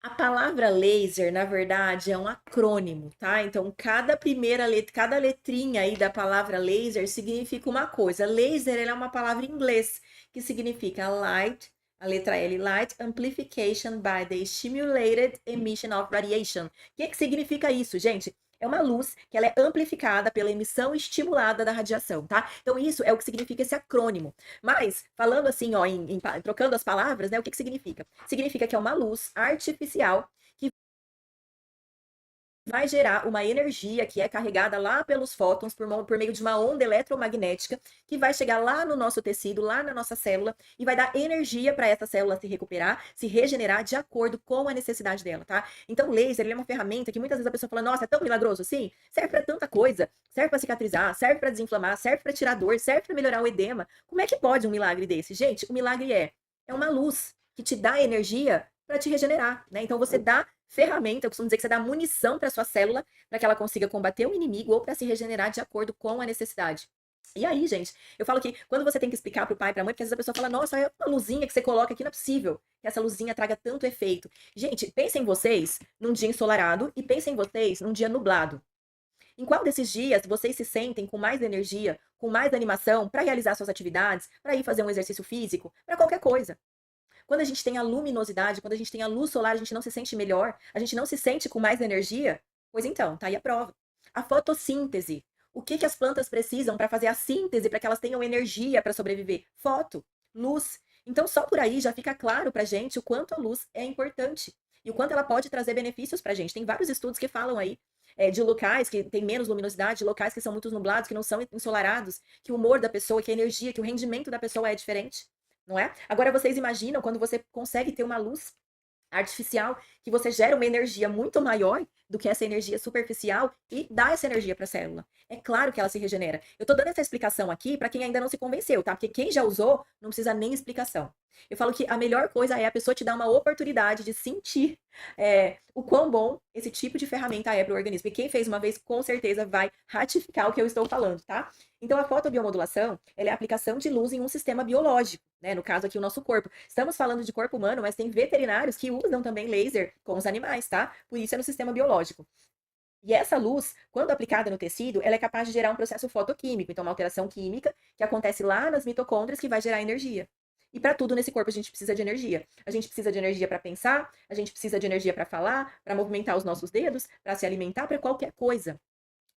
A palavra laser, na verdade, é um acrônimo, tá? Então, cada primeira letra, cada letrinha aí da palavra laser significa uma coisa. Laser, ela é uma palavra em inglês que significa light, a letra L, light amplification by the stimulated emission of radiation. O que significa isso, gente? É uma luz que ela é amplificada pela emissão estimulada da radiação, tá? Então, isso é o que significa esse acrônimo. Mas, falando assim, ó, trocando as palavras, né, o que significa? Significa que é uma luz artificial que vai gerar uma energia que é carregada lá pelos fótons por meio de uma onda eletromagnética que vai chegar lá no nosso tecido, lá na nossa célula e vai dar energia para essa célula se recuperar, se regenerar de acordo com a necessidade dela, tá? Então, o laser, ele é uma ferramenta que muitas vezes a pessoa fala: "Nossa, é tão milagroso assim?". Serve para tanta coisa, serve para cicatrizar, serve para desinflamar, serve para tirar dor, serve para melhorar o edema. Como é que pode um milagre desse? Gente, o milagre é uma luz que te dá energia para te regenerar, né? Então você dá ferramenta, eu costumo dizer que você dá munição para sua célula para que ela consiga combater o inimigo ou para se regenerar de acordo com a necessidade. E aí, gente, eu falo que quando você tem que explicar para o pai, para a mãe, porque às vezes a pessoa fala: "Nossa, é uma luzinha que você coloca aqui, não é possível que essa luzinha traga tanto efeito". Gente, pensem vocês num dia ensolarado e pensem vocês num dia nublado. Em qual desses dias vocês se sentem com mais energia, com mais animação para realizar suas atividades, para ir fazer um exercício físico, para qualquer coisa? Quando a gente tem a luminosidade, quando a gente tem a luz solar, a gente não se sente melhor, a gente não se sente com mais energia? Pois então, tá aí a prova. A fotossíntese. O que que as plantas precisam para fazer a síntese, para que elas tenham energia para sobreviver? Foto, luz. Então, só por aí já fica claro para gente o quanto a luz é importante e o quanto ela pode trazer benefícios para a gente. Tem vários estudos que falam aí de locais que têm menos luminosidade, de locais que são muito nublados, que não são ensolarados, que o humor da pessoa, que a energia, que o rendimento da pessoa é diferente, não é? Agora vocês imaginam quando você consegue ter uma luz artificial, que você gera uma energia muito maior do que essa energia superficial e dá essa energia para a célula. É claro que ela se regenera. Eu tô dando essa explicação aqui para quem ainda não se convenceu, tá? Porque quem já usou não precisa nem explicação. Eu falo que a melhor coisa é a pessoa te dar uma oportunidade de sentir o quão bom esse tipo de ferramenta é para o organismo. E quem fez uma vez, com certeza, vai ratificar o que eu estou falando, tá? Então, a fotobiomodulação, ela é a aplicação de luz em um sistema biológico, né? No caso aqui, o nosso corpo. Estamos falando de corpo humano, mas tem veterinários que usam também laser com os animais, tá? Por isso é no sistema biológico. E essa luz, quando aplicada no tecido, ela é capaz de gerar um processo fotoquímico, então uma alteração química que acontece lá nas mitocôndrias que vai gerar energia. E para tudo nesse corpo a gente precisa de energia. A gente precisa de energia para pensar, a gente precisa de energia para falar, para movimentar os nossos dedos, para se alimentar, para qualquer coisa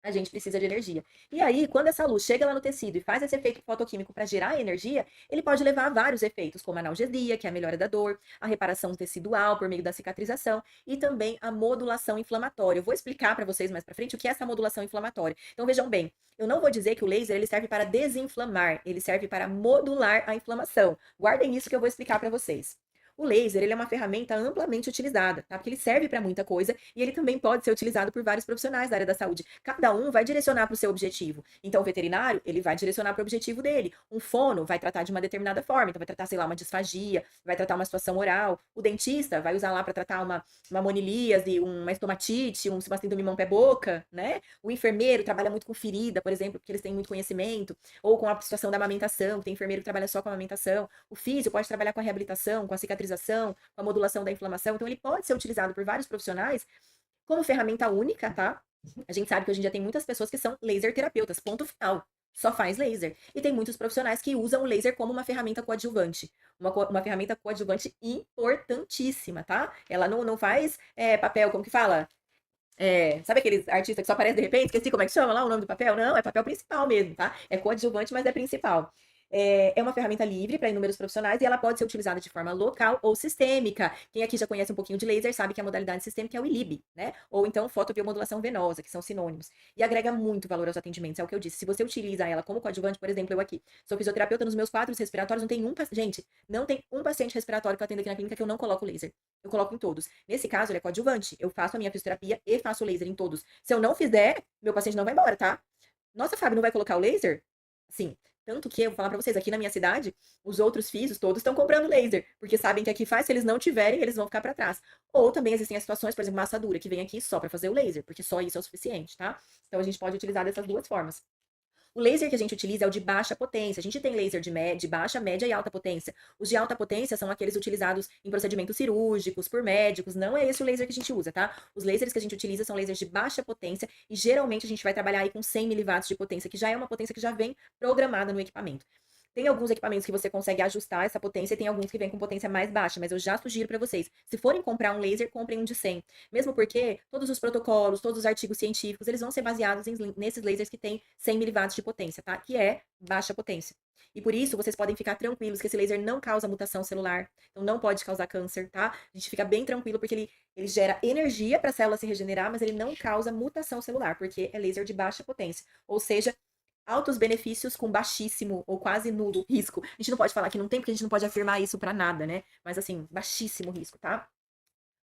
a gente precisa de energia. E aí, quando essa luz chega lá no tecido e faz esse efeito fotoquímico para gerar energia, ele pode levar a vários efeitos, como a analgesia, que é a melhora da dor, a reparação tecidual por meio da cicatrização e também a modulação inflamatória. Eu vou explicar para vocês mais para frente o que é essa modulação inflamatória. Então vejam bem, eu não vou dizer que o laser ele serve para desinflamar, ele serve para modular a inflamação. Guardem isso que eu vou explicar para vocês. O laser, ele é uma ferramenta amplamente utilizada, tá? Porque ele serve para muita coisa e ele também pode ser utilizado por vários profissionais da área da saúde. Cada um vai direcionar para o seu objetivo. Então, o veterinário, ele vai direcionar para o objetivo dele. Um fono vai tratar de uma determinada forma, então vai tratar, sei lá, uma disfagia, vai tratar uma situação oral. O dentista vai usar lá para tratar uma monilíase, uma estomatite, uma síndrome mão-pé-boca, né? O enfermeiro trabalha muito com ferida, por exemplo, porque eles têm muito conhecimento, ou com a situação da amamentação, tem enfermeiro que trabalha só com a amamentação. O físio pode trabalhar com a reabilitação, com a cicatrização, com a modulação da inflamação. Então, ele pode ser utilizado por vários profissionais como ferramenta única, tá? A gente sabe que hoje em dia tem muitas pessoas que são laser terapeutas, ponto final. Só faz laser. E tem muitos profissionais que usam o laser como uma ferramenta coadjuvante. Uma ferramenta coadjuvante importantíssima, tá? Ela não faz papel, como que fala? Sabe aqueles artistas que só aparecem de repente? Esqueci como é que chama lá o nome do papel? Não, é papel principal mesmo, tá? É coadjuvante, mas é principal. É uma ferramenta livre para inúmeros profissionais e ela pode ser utilizada de forma local ou sistêmica. Quem aqui já conhece um pouquinho de laser sabe que a modalidade sistêmica é o ILIB, né? Ou então fotobiomodulação venosa, que são sinônimos. E agrega muito valor aos atendimentos, é o que eu disse. Se você utiliza ela como coadjuvante, por exemplo, eu aqui, sou fisioterapeuta nos meus quadros respiratórios, não tem gente, não tem um paciente respiratório que eu atendo aqui na clínica que eu não coloco laser. Eu coloco em todos. Nesse caso, ele é coadjuvante. Eu faço a minha fisioterapia e faço laser em todos. Se eu não fizer, meu paciente não vai embora, tá? Nossa, Fábio, não vai colocar o laser? Sim. Tanto que eu vou falar pra vocês, aqui na minha cidade, os outros físios todos estão comprando laser, porque sabem que aqui faz, se eles não tiverem, eles vão ficar pra trás. Ou também existem as situações, por exemplo, uma assadura, que vem aqui só pra fazer o laser, porque só isso é o suficiente, tá? Então a gente pode utilizar dessas duas formas. O laser que a gente utiliza é o de baixa potência. A gente tem laser de baixa, média e alta potência. Os de alta potência são aqueles utilizados em procedimentos cirúrgicos, por médicos. Não é esse o laser que a gente usa, tá? Os lasers que a gente utiliza são lasers de baixa potência e geralmente a gente vai trabalhar aí com 100 miliwatts de potência, que já é uma potência que já vem programada no equipamento. Tem alguns equipamentos que você consegue ajustar essa potência e tem alguns que vêm com potência mais baixa, mas eu já sugiro para vocês, se forem comprar um laser, comprem um de 100. Mesmo porque todos os protocolos, todos os artigos científicos, eles vão ser baseados nesses lasers que têm 100 miliwatts de potência, tá? Que é baixa potência. E por isso, vocês podem ficar tranquilos que esse laser não causa mutação celular, então não pode causar câncer, tá? A gente fica bem tranquilo porque ele gera energia para a célula se regenerar, mas ele não causa mutação celular, porque é laser de baixa potência. Ou seja, altos benefícios com baixíssimo ou quase nulo risco. A gente não pode falar que não tem, porque a gente não pode afirmar isso para nada, né? Mas assim, baixíssimo risco, tá?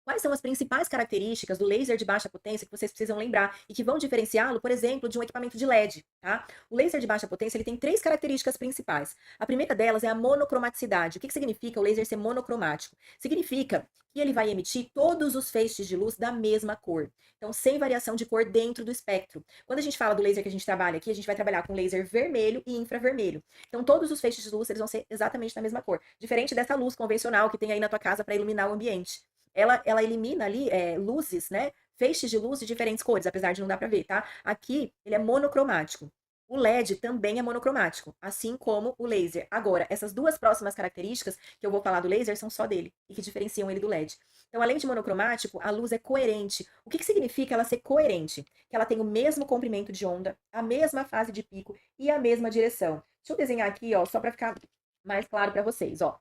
Quais são as principais características do laser de baixa potência que vocês precisam lembrar e que vão diferenciá-lo, por exemplo, de um equipamento de LED, tá? O laser de baixa potência, ele tem 3 características principais. A primeira delas é a monocromaticidade. O que significa o laser ser monocromático? Significa que ele vai emitir todos os feixes de luz da mesma cor. Então, sem variação de cor dentro do espectro. Quando a gente fala do laser que a gente trabalha aqui, a gente vai trabalhar com laser vermelho e infravermelho. Então, todos os feixes de luz, eles vão ser exatamente da mesma cor. Diferente dessa luz convencional que tem aí na tua casa para iluminar o ambiente. Ela elimina ali luzes, né? Feixes de luz de diferentes cores, apesar de não dar para ver, tá? Aqui, ele é monocromático. O LED também é monocromático, assim como o laser. Agora, essas duas próximas características que eu vou falar do laser são só dele e que diferenciam ele do LED. Então, além de monocromático, a luz é coerente. O que significa ela ser coerente? Que ela tem o mesmo comprimento de onda, a mesma fase de pico e a mesma direção. Deixa eu desenhar aqui, ó, só para ficar mais claro para vocês, ó.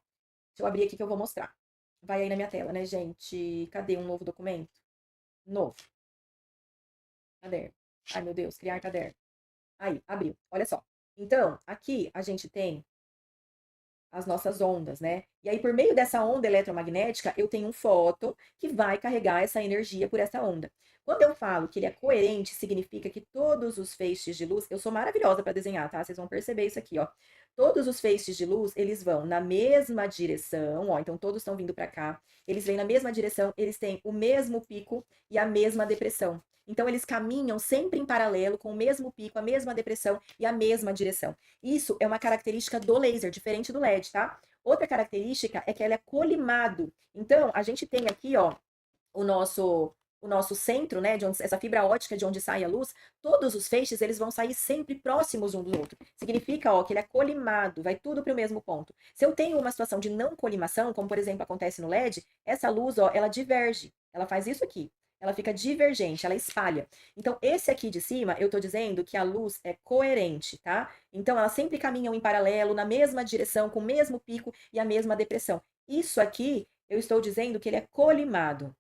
Deixa eu abrir aqui que eu vou mostrar. Vai aí na minha tela, né, gente? Cadê um novo documento? Novo. Caderno. Ai, meu Deus, criar caderno. Aí, abriu. Olha só. Então, aqui a gente tem as nossas ondas, né? E aí, por meio dessa onda eletromagnética, eu tenho um fóton que vai carregar essa energia por essa onda. Quando eu falo que ele é coerente, significa que todos os feixes de luz, eu sou maravilhosa para desenhar, tá? Vocês vão perceber isso aqui, ó. Todos os feixes de luz, eles vão na mesma direção, ó. Então, todos estão vindo para cá. Eles vêm na mesma direção, eles têm o mesmo pico e a mesma depressão. Então, eles caminham sempre em paralelo, com o mesmo pico, a mesma depressão e a mesma direção. Isso é uma característica do laser, diferente do LED, tá? Outra característica é que ele é colimado. Então, a gente tem aqui, ó, o nosso centro, né, de onde, essa fibra ótica de onde sai a luz, todos os feixes, eles vão sair sempre próximos um do outro. Significa, ó, que ele é colimado, vai tudo para o mesmo ponto. Se eu tenho uma situação de não colimação, como por exemplo acontece no LED, essa luz, ó, ela diverge. Ela faz isso aqui. Ela fica divergente, ela espalha. Então, esse aqui de cima, eu tô dizendo que a luz é coerente, tá? Então, elas sempre caminham em paralelo, na mesma direção, com o mesmo pico e a mesma depressão. Isso aqui, eu estou dizendo que ele é colimado.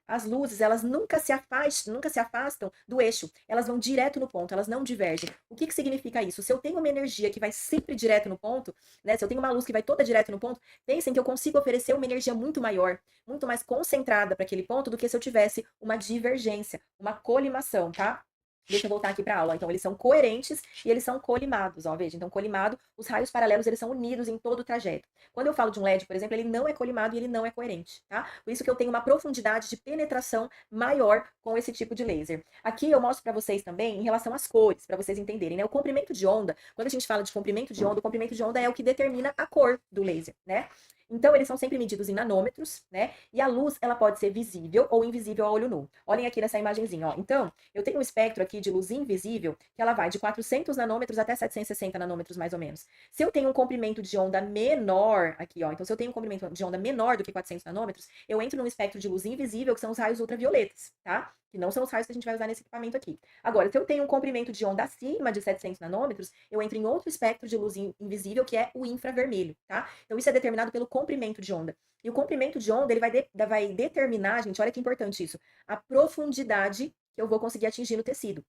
As luzes, elas nunca se afastam do eixo. Elas vão direto no ponto, elas não divergem. O que significa isso? Se eu tenho uma energia que vai sempre direto no ponto, né? Se eu tenho uma luz que vai toda direto no ponto, pensem que eu consigo oferecer uma energia muito maior, muito mais concentrada para aquele ponto do que se eu tivesse uma divergência, uma colimação, tá? Deixa eu voltar aqui para a aula. Então, eles são coerentes e eles são colimados, ó, veja. Então, colimado, os raios paralelos, eles são unidos em todo o trajeto. Quando eu falo de um LED, por exemplo, ele não é colimado e ele não é coerente, tá? Por isso que eu tenho uma profundidade de penetração maior com esse tipo de laser. Aqui eu mostro para vocês também em relação às cores, para vocês entenderem, né? O comprimento de onda, quando a gente fala de comprimento de onda, o comprimento de onda é o que determina a cor do laser, né? Então, eles são sempre medidos em nanômetros, né? E a luz, ela pode ser visível ou invisível a olho nu. Olhem aqui nessa imagenzinha, ó. Então, eu tenho um espectro aqui de luz invisível, que ela vai de 400 nanômetros até 760 nanômetros, mais ou menos. Se eu tenho um comprimento de onda menor, aqui, ó. Então, se eu tenho um comprimento de onda menor do que 400 nanômetros, eu entro num espectro de luz invisível, que são os raios ultravioletas, tá? Que não são os raios que a gente vai usar nesse equipamento aqui. Agora, se eu tenho um comprimento de onda acima de 700 nanômetros, eu entro em outro espectro de luz invisível, que é o infravermelho, tá? Então, isso é determinado pelo comprimento de onda. E o comprimento de onda, ele vai determinar, gente, olha que importante isso, a profundidade que eu vou conseguir atingir no tecido.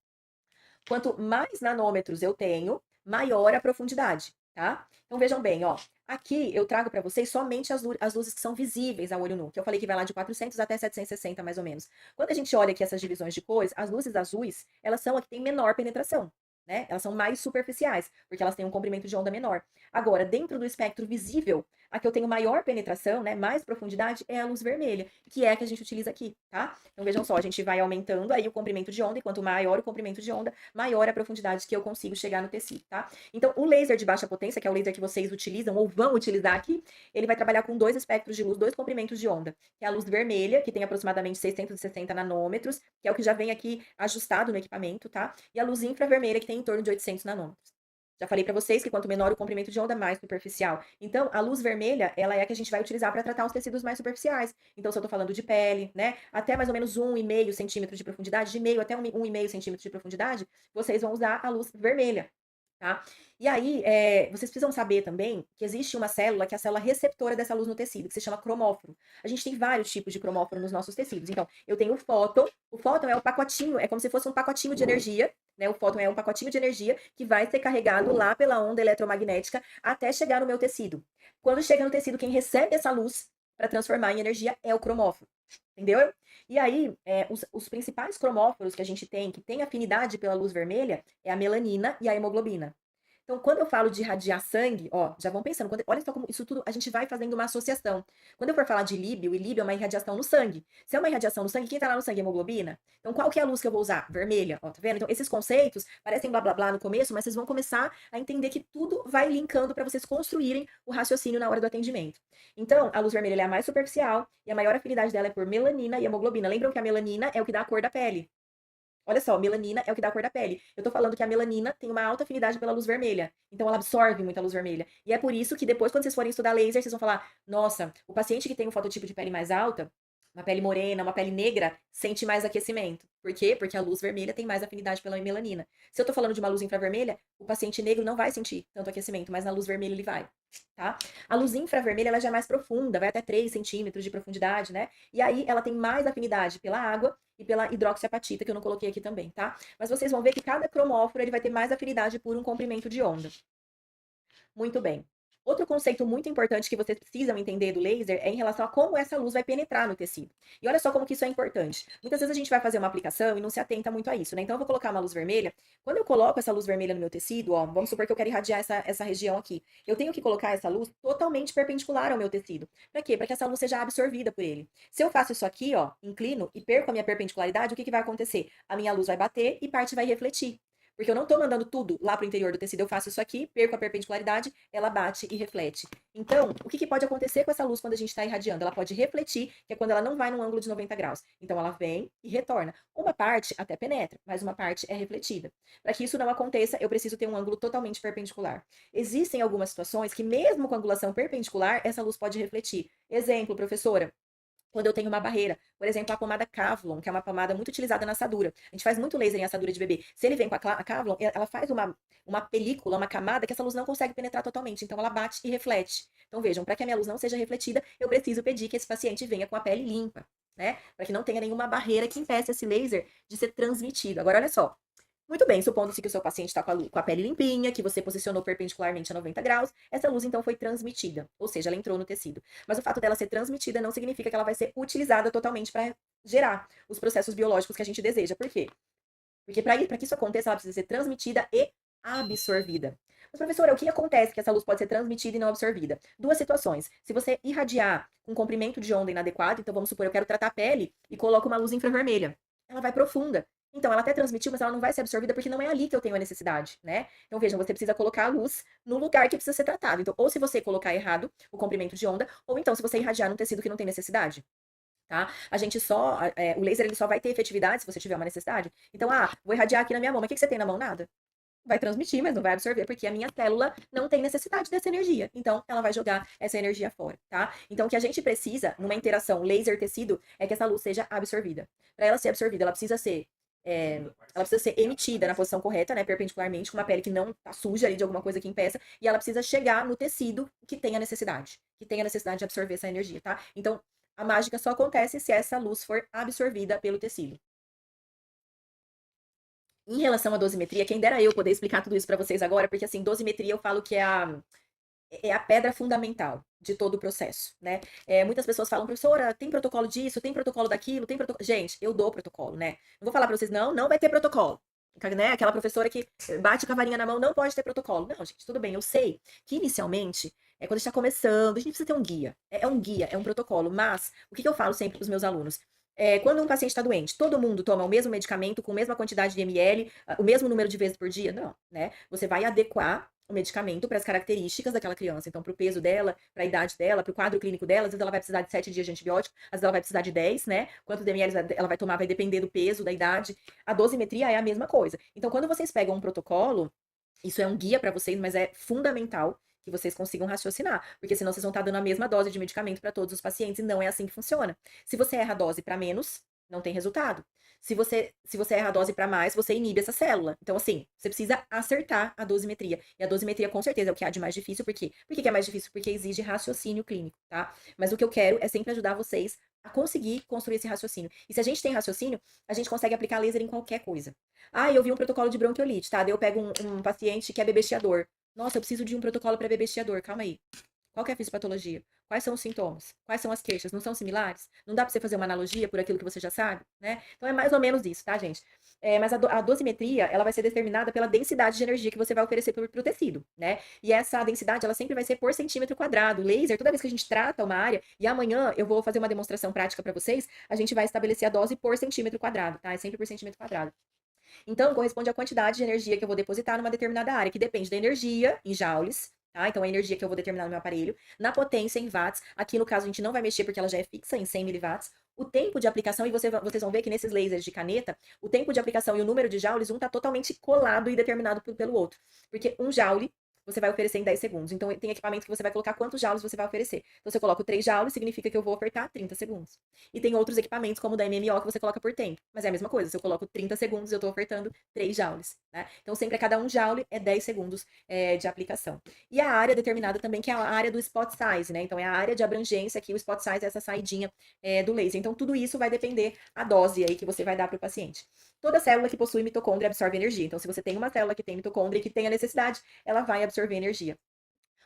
Quanto mais nanômetros eu tenho, maior a profundidade, tá? Então, vejam bem, ó. Aqui eu trago para vocês somente as luzes que são visíveis ao olho nu, que eu falei que vai lá de 400 até 760, mais ou menos. Quando a gente olha aqui essas divisões de cores, as luzes azuis, elas são a que têm menor penetração, né? Elas são mais superficiais, porque elas têm um comprimento de onda menor. Agora, dentro do espectro visível, A que eu tenho maior penetração, né, mais profundidade, é a luz vermelha, que é a que a gente utiliza aqui, tá? Então vejam só, a gente vai aumentando aí o comprimento de onda, e quanto maior o comprimento de onda, maior a profundidade que eu consigo chegar no tecido, tá? Então o laser de baixa potência, que é o laser que vocês utilizam ou vão utilizar aqui, ele vai trabalhar com dois espectros de luz, dois comprimentos de onda, que é a luz vermelha, que tem aproximadamente 660 nanômetros, que é o que já vem aqui ajustado no equipamento, tá? E a luz infravermelha, que tem em torno de 800 nanômetros. Já falei para vocês que quanto menor o comprimento de onda, mais superficial. Então, a luz vermelha, ela é a que a gente vai utilizar para tratar os tecidos mais superficiais. Então, se eu estou falando de pele, né, até mais ou menos 1,5 centímetros de profundidade, de meio até 1,5 centímetros de profundidade, vocês vão usar a luz vermelha, tá? E aí, vocês precisam saber também que existe uma célula, que é a célula receptora dessa luz no tecido, que se chama cromóforo. A gente tem vários tipos de cromóforo nos nossos tecidos. Então, eu tenho o fóton é o pacotinho, é como se fosse um pacotinho de energia, né? O fóton é um pacotinho de energia que vai ser carregado lá pela onda eletromagnética até chegar no meu tecido. Quando chega no tecido, quem recebe essa luz para transformar em energia é o cromóforo. Entendeu? E aí, os principais cromóforos que a gente tem, que tem afinidade pela luz vermelha, é a melanina e a hemoglobina. Então, quando eu falo de irradiar sangue, ó, já vão pensando, olha só como isso tudo, a gente vai fazendo uma associação. Quando eu for falar de líbio, e líbio é uma irradiação no sangue. Se é uma irradiação no sangue, quem tá lá no sangue é hemoglobina? Então, qual que é a luz que eu vou usar? Vermelha, ó, tá vendo? Então, esses conceitos parecem blá blá blá no começo, mas vocês vão começar a entender que tudo vai linkando para vocês construírem o raciocínio na hora do atendimento. Então, a luz vermelha ela é a mais superficial e a maior afinidade dela é por melanina e hemoglobina. Lembram que a melanina é o que dá a cor da pele? Olha só, melanina é o que dá a cor da pele. Eu tô falando que a melanina tem uma alta afinidade pela luz vermelha. Então ela absorve muita luz vermelha. E é por isso que depois, quando vocês forem estudar laser, vocês vão falar: nossa, o paciente que tem um fototipo de pele mais alta, uma pele morena, uma pele negra, sente mais aquecimento. Por quê? Porque a luz vermelha tem mais afinidade pela melanina. Se eu tô falando de uma luz infravermelha, o paciente negro não vai sentir tanto aquecimento, mas na luz vermelha ele vai. Tá? A luz infravermelha ela já é mais profunda, vai até 3 centímetros de profundidade, né? E aí ela tem mais afinidade pela água e pela hidroxiapatita, que eu não coloquei aqui também, tá? Mas vocês vão ver que cada cromóforo ele vai ter mais afinidade por um comprimento de onda. Muito bem. Outro conceito muito importante que vocês precisam entender do laser é em relação a como essa luz vai penetrar no tecido. E olha só como que isso é importante. Muitas vezes a gente vai fazer uma aplicação e não se atenta muito a isso, né? Então eu vou colocar uma luz vermelha. Quando eu coloco essa luz vermelha no meu tecido, ó, vamos supor que eu quero irradiar essa região aqui. Eu tenho que colocar essa luz totalmente perpendicular ao meu tecido. Para quê? Para que essa luz seja absorvida por ele. Se eu faço isso aqui, ó, inclino e perco a minha perpendicularidade, o que que vai acontecer? A minha luz vai bater e parte vai refletir. Porque eu não estou mandando tudo lá para o interior do tecido, eu faço isso aqui, perco a perpendicularidade, ela bate e reflete. Então, o que, que pode acontecer com essa luz quando a gente está irradiando? Ela pode refletir, que é quando ela não vai num ângulo de 90 graus. Então, ela vem e retorna. Uma parte até penetra, mas uma parte é refletida. Para que isso não aconteça, eu preciso ter um ângulo totalmente perpendicular. Existem algumas situações que, mesmo com angulação perpendicular, essa luz pode refletir. Exemplo, professora, quando eu tenho uma barreira. Por exemplo, a pomada Kavlon, que é uma pomada muito utilizada na assadura. A gente faz muito laser em assadura de bebê. Se ele vem com a Kavlon, ela faz uma película, uma camada que essa luz não consegue penetrar totalmente. Então, ela bate e reflete. Então, vejam, para que a minha luz não seja refletida, eu preciso pedir que esse paciente venha com a pele limpa, né? Para que não tenha nenhuma barreira que impeça esse laser de ser transmitido. Agora, olha só. Muito bem, supondo-se que o seu paciente está com a pele limpinha, que você posicionou perpendicularmente a 90 graus, essa luz então foi transmitida, ou seja, ela entrou no tecido. Mas o fato dela ser transmitida não significa que ela vai ser utilizada totalmente para gerar os processos biológicos que a gente deseja. Por quê? Porque para que isso aconteça, ela precisa ser transmitida e absorvida. Mas, professora, o que acontece que essa luz pode ser transmitida e não absorvida? Duas situações. Se você irradiar com comprimento de onda inadequado, então vamos supor, eu quero tratar a pele e coloco uma luz infravermelha. Ela vai profunda. Então, ela até transmitiu, mas ela não vai ser absorvida porque não é ali que eu tenho a necessidade, né? Então, vejam, você precisa colocar a luz no lugar que precisa ser tratado. Então, ou se você colocar errado o comprimento de onda, ou então se você irradiar num tecido que não tem necessidade. Tá? A gente só, o laser ele só vai ter efetividade se você tiver uma necessidade. Então, vou irradiar aqui na minha mão, mas o que você tem na mão? Nada. Vai transmitir, mas não vai absorver, porque a minha célula não tem necessidade dessa energia. Então, ela vai jogar essa energia fora, tá? Então, o que a gente precisa, numa interação laser-tecido, é que essa luz seja absorvida. Para ela ser absorvida, ela precisa ser emitida na posição correta, né, perpendicularmente, com uma pele que não tá suja ali de alguma coisa que impeça, e ela precisa chegar no tecido que tem a necessidade de absorver essa energia, tá? Então, a mágica só acontece se essa luz for absorvida pelo tecido. Em relação à dosimetria, quem dera eu poder explicar tudo isso para vocês agora, porque assim, dosimetria eu falo que é a pedra fundamental de todo o processo, né? Muitas pessoas falam, professora, tem protocolo disso, tem protocolo daquilo, tem protocolo. Gente, eu dou protocolo, né? Não vou falar para vocês, não vai ter protocolo. né? Aquela professora que bate com a varinha na mão, não pode ter protocolo. Não, gente, tudo bem, eu sei que inicialmente, quando está começando, a gente precisa ter um guia. É um guia, é um protocolo. Mas, o que eu falo sempre para os meus alunos? Quando um paciente está doente, todo mundo toma o mesmo medicamento com a mesma quantidade de ml, o mesmo número de vezes por dia? Não, né? Você vai adequar o medicamento para as características daquela criança. Então, para o peso dela, para a idade dela, para o quadro clínico dela, às vezes ela vai precisar de 7 dias de antibiótico, às vezes ela vai precisar de 10, né? Quantos ml ela vai tomar vai depender do peso, da idade. A dosimetria é a mesma coisa. Então, quando vocês pegam um protocolo, isso é um guia para vocês, mas é fundamental que vocês consigam raciocinar, porque senão vocês vão estar dando a mesma dose de medicamento para todos os pacientes e não é assim que funciona. Se você erra a dose para menos, não tem resultado. Se você erra a dose para mais, você inibe essa célula. Então, assim, você precisa acertar a dosimetria. E a dosimetria, com certeza, é o que há de mais difícil. Por quê? Por que é mais difícil? Porque exige raciocínio clínico, tá? Mas o que eu quero é sempre ajudar vocês a conseguir construir esse raciocínio. E se a gente tem raciocínio, a gente consegue aplicar laser em qualquer coisa. Ah, eu vi um protocolo de bronquiolite, tá? Daí eu pego um paciente que é bebê chiador. Nossa, eu preciso de um protocolo para bebê chiador. Calma aí. Qual que é a fisiopatologia? Quais são os sintomas? Quais são as queixas? Não são similares? Não dá para você fazer uma analogia por aquilo que você já sabe, né? Então é mais ou menos isso, tá, gente? Mas a dosimetria, ela vai ser determinada pela densidade de energia que você vai oferecer pro tecido, né? E essa densidade, ela sempre vai ser por centímetro quadrado. Laser, toda vez que a gente trata uma área, e amanhã eu vou fazer uma demonstração prática para vocês, a gente vai estabelecer a dose por centímetro quadrado, tá? É sempre por centímetro quadrado. Então, corresponde à quantidade de energia que eu vou depositar numa determinada área, que depende da energia em joules, tá? Então, a energia que eu vou determinar no meu aparelho, na potência em watts. Aqui, no caso, a gente não vai mexer porque ela já é fixa em 100 miliwatts. O tempo de aplicação, e vocês vão ver que nesses lasers de caneta, o tempo de aplicação e o número de joules, um está totalmente colado e determinado pelo outro. Porque um joule você vai oferecer em 10 segundos. Então, tem equipamento que você vai colocar quantos joules você vai oferecer. Então, se eu coloco 3 joules, significa que eu vou ofertar 30 segundos. E tem outros equipamentos, como o da MMO, que você coloca por tempo. Mas é a mesma coisa. Se eu coloco 30 segundos, eu estou ofertando 3 joules. Né? Então, sempre a cada um joule é 10 segundos de aplicação. E a área determinada também, que é a área do spot size, né? Então, é a área de abrangência aqui, o spot size é essa saidinha do laser. Então, tudo isso vai depender a dose aí que você vai dar para o paciente. Toda célula que possui mitocôndria absorve energia. Então, se você tem uma célula que tem mitocôndria e que tem a necessidade, ela vai absorver energia.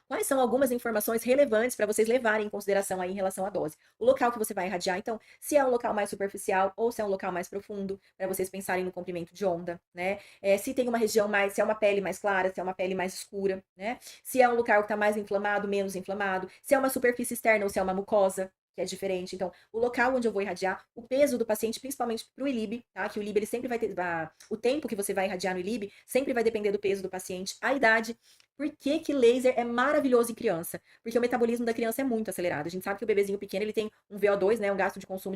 Quais são algumas informações relevantes para vocês levarem em consideração aí em relação à dose? O local que você vai irradiar, então, se é um local mais superficial ou se é um local mais profundo, para vocês pensarem no comprimento de onda, né? Se tem uma região mais, se é uma pele mais clara, se é uma pele mais escura, né? Se é um local que está mais inflamado, menos inflamado, se é uma superfície externa ou se é uma mucosa, que é diferente. Então, o local onde eu vou irradiar, o peso do paciente, principalmente para o ILIB, tá? Que o ILIB ele sempre vai ter, o tempo que você vai irradiar no ILIB sempre vai depender do peso do paciente, a idade. Por que que laser é maravilhoso em criança? Porque o metabolismo da criança é muito acelerado. A gente sabe que o bebezinho pequeno ele tem um VO2, né, um gasto de consumo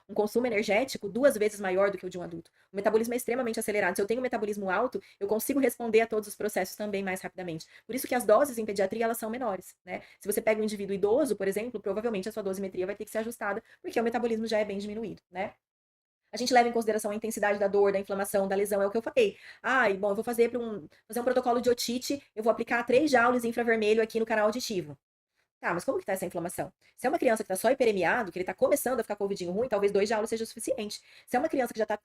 um consumo energético 2 vezes maior do que o de um adulto. O metabolismo é extremamente acelerado. Se eu tenho um metabolismo alto, eu consigo responder a todos os processos também mais rapidamente. Por isso que as doses em pediatria elas são menores, né? Se você pega um indivíduo idoso, por exemplo, provavelmente a sua dosimetria vai ter que ser ajustada, porque o metabolismo já é bem diminuído, né? A gente leva em consideração a intensidade da dor, da inflamação, da lesão, é o que eu falei. Ai, bom, eu vou fazer um protocolo de otite, eu vou aplicar 3 joules infravermelho aqui no canal auditivo. Tá, mas como que tá essa inflamação? Se é uma criança que tá só hiperemiado, que ele tá começando a ficar com o ouvidinho ruim, talvez 2 joules seja o suficiente. Se é uma criança que já tá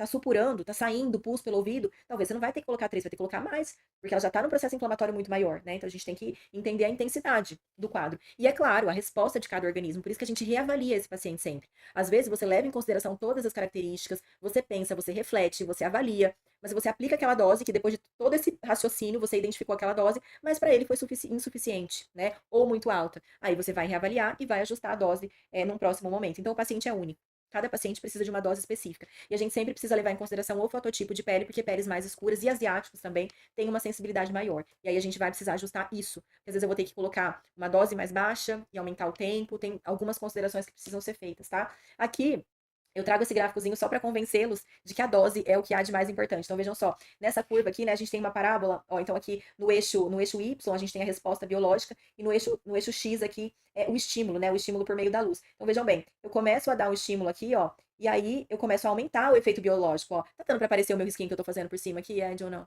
supurando, tá saindo pus pelo ouvido, talvez você não vai ter que colocar 3, vai ter que colocar mais, porque ela já tá num processo inflamatório muito maior, né? Então a gente tem que entender a intensidade do quadro. E é claro, a resposta de cada organismo, por isso que a gente reavalia esse paciente sempre. Às vezes você leva em consideração todas as características, você pensa, você reflete, você avalia, mas você aplica aquela dose, que depois de todo esse raciocínio, você identificou aquela dose, mas para ele foi insuficiente, né? Ou muito alta. Aí você vai reavaliar e vai ajustar a dose num próximo momento. Então, o paciente é único. Cada paciente precisa de uma dose específica. E a gente sempre precisa levar em consideração o fototipo de pele, porque peles mais escuras e asiáticos também têm uma sensibilidade maior. E aí a gente vai precisar ajustar isso. Porque às vezes eu vou ter que colocar uma dose mais baixa e aumentar o tempo. Tem algumas considerações que precisam ser feitas, tá? Aqui, eu trago esse gráficozinho só para convencê-los de que a dose é o que há de mais importante. Então, vejam só, nessa curva aqui, né, a gente tem uma parábola, ó, então aqui no eixo Y, a gente tem a resposta biológica, e no eixo X aqui é o estímulo, né, o estímulo por meio da luz. Então, vejam bem, eu começo a dar um estímulo aqui, ó, e aí eu começo a aumentar o efeito biológico, ó. Tá dando para aparecer o meu risquinho que eu tô fazendo por cima aqui, Ed, ou não?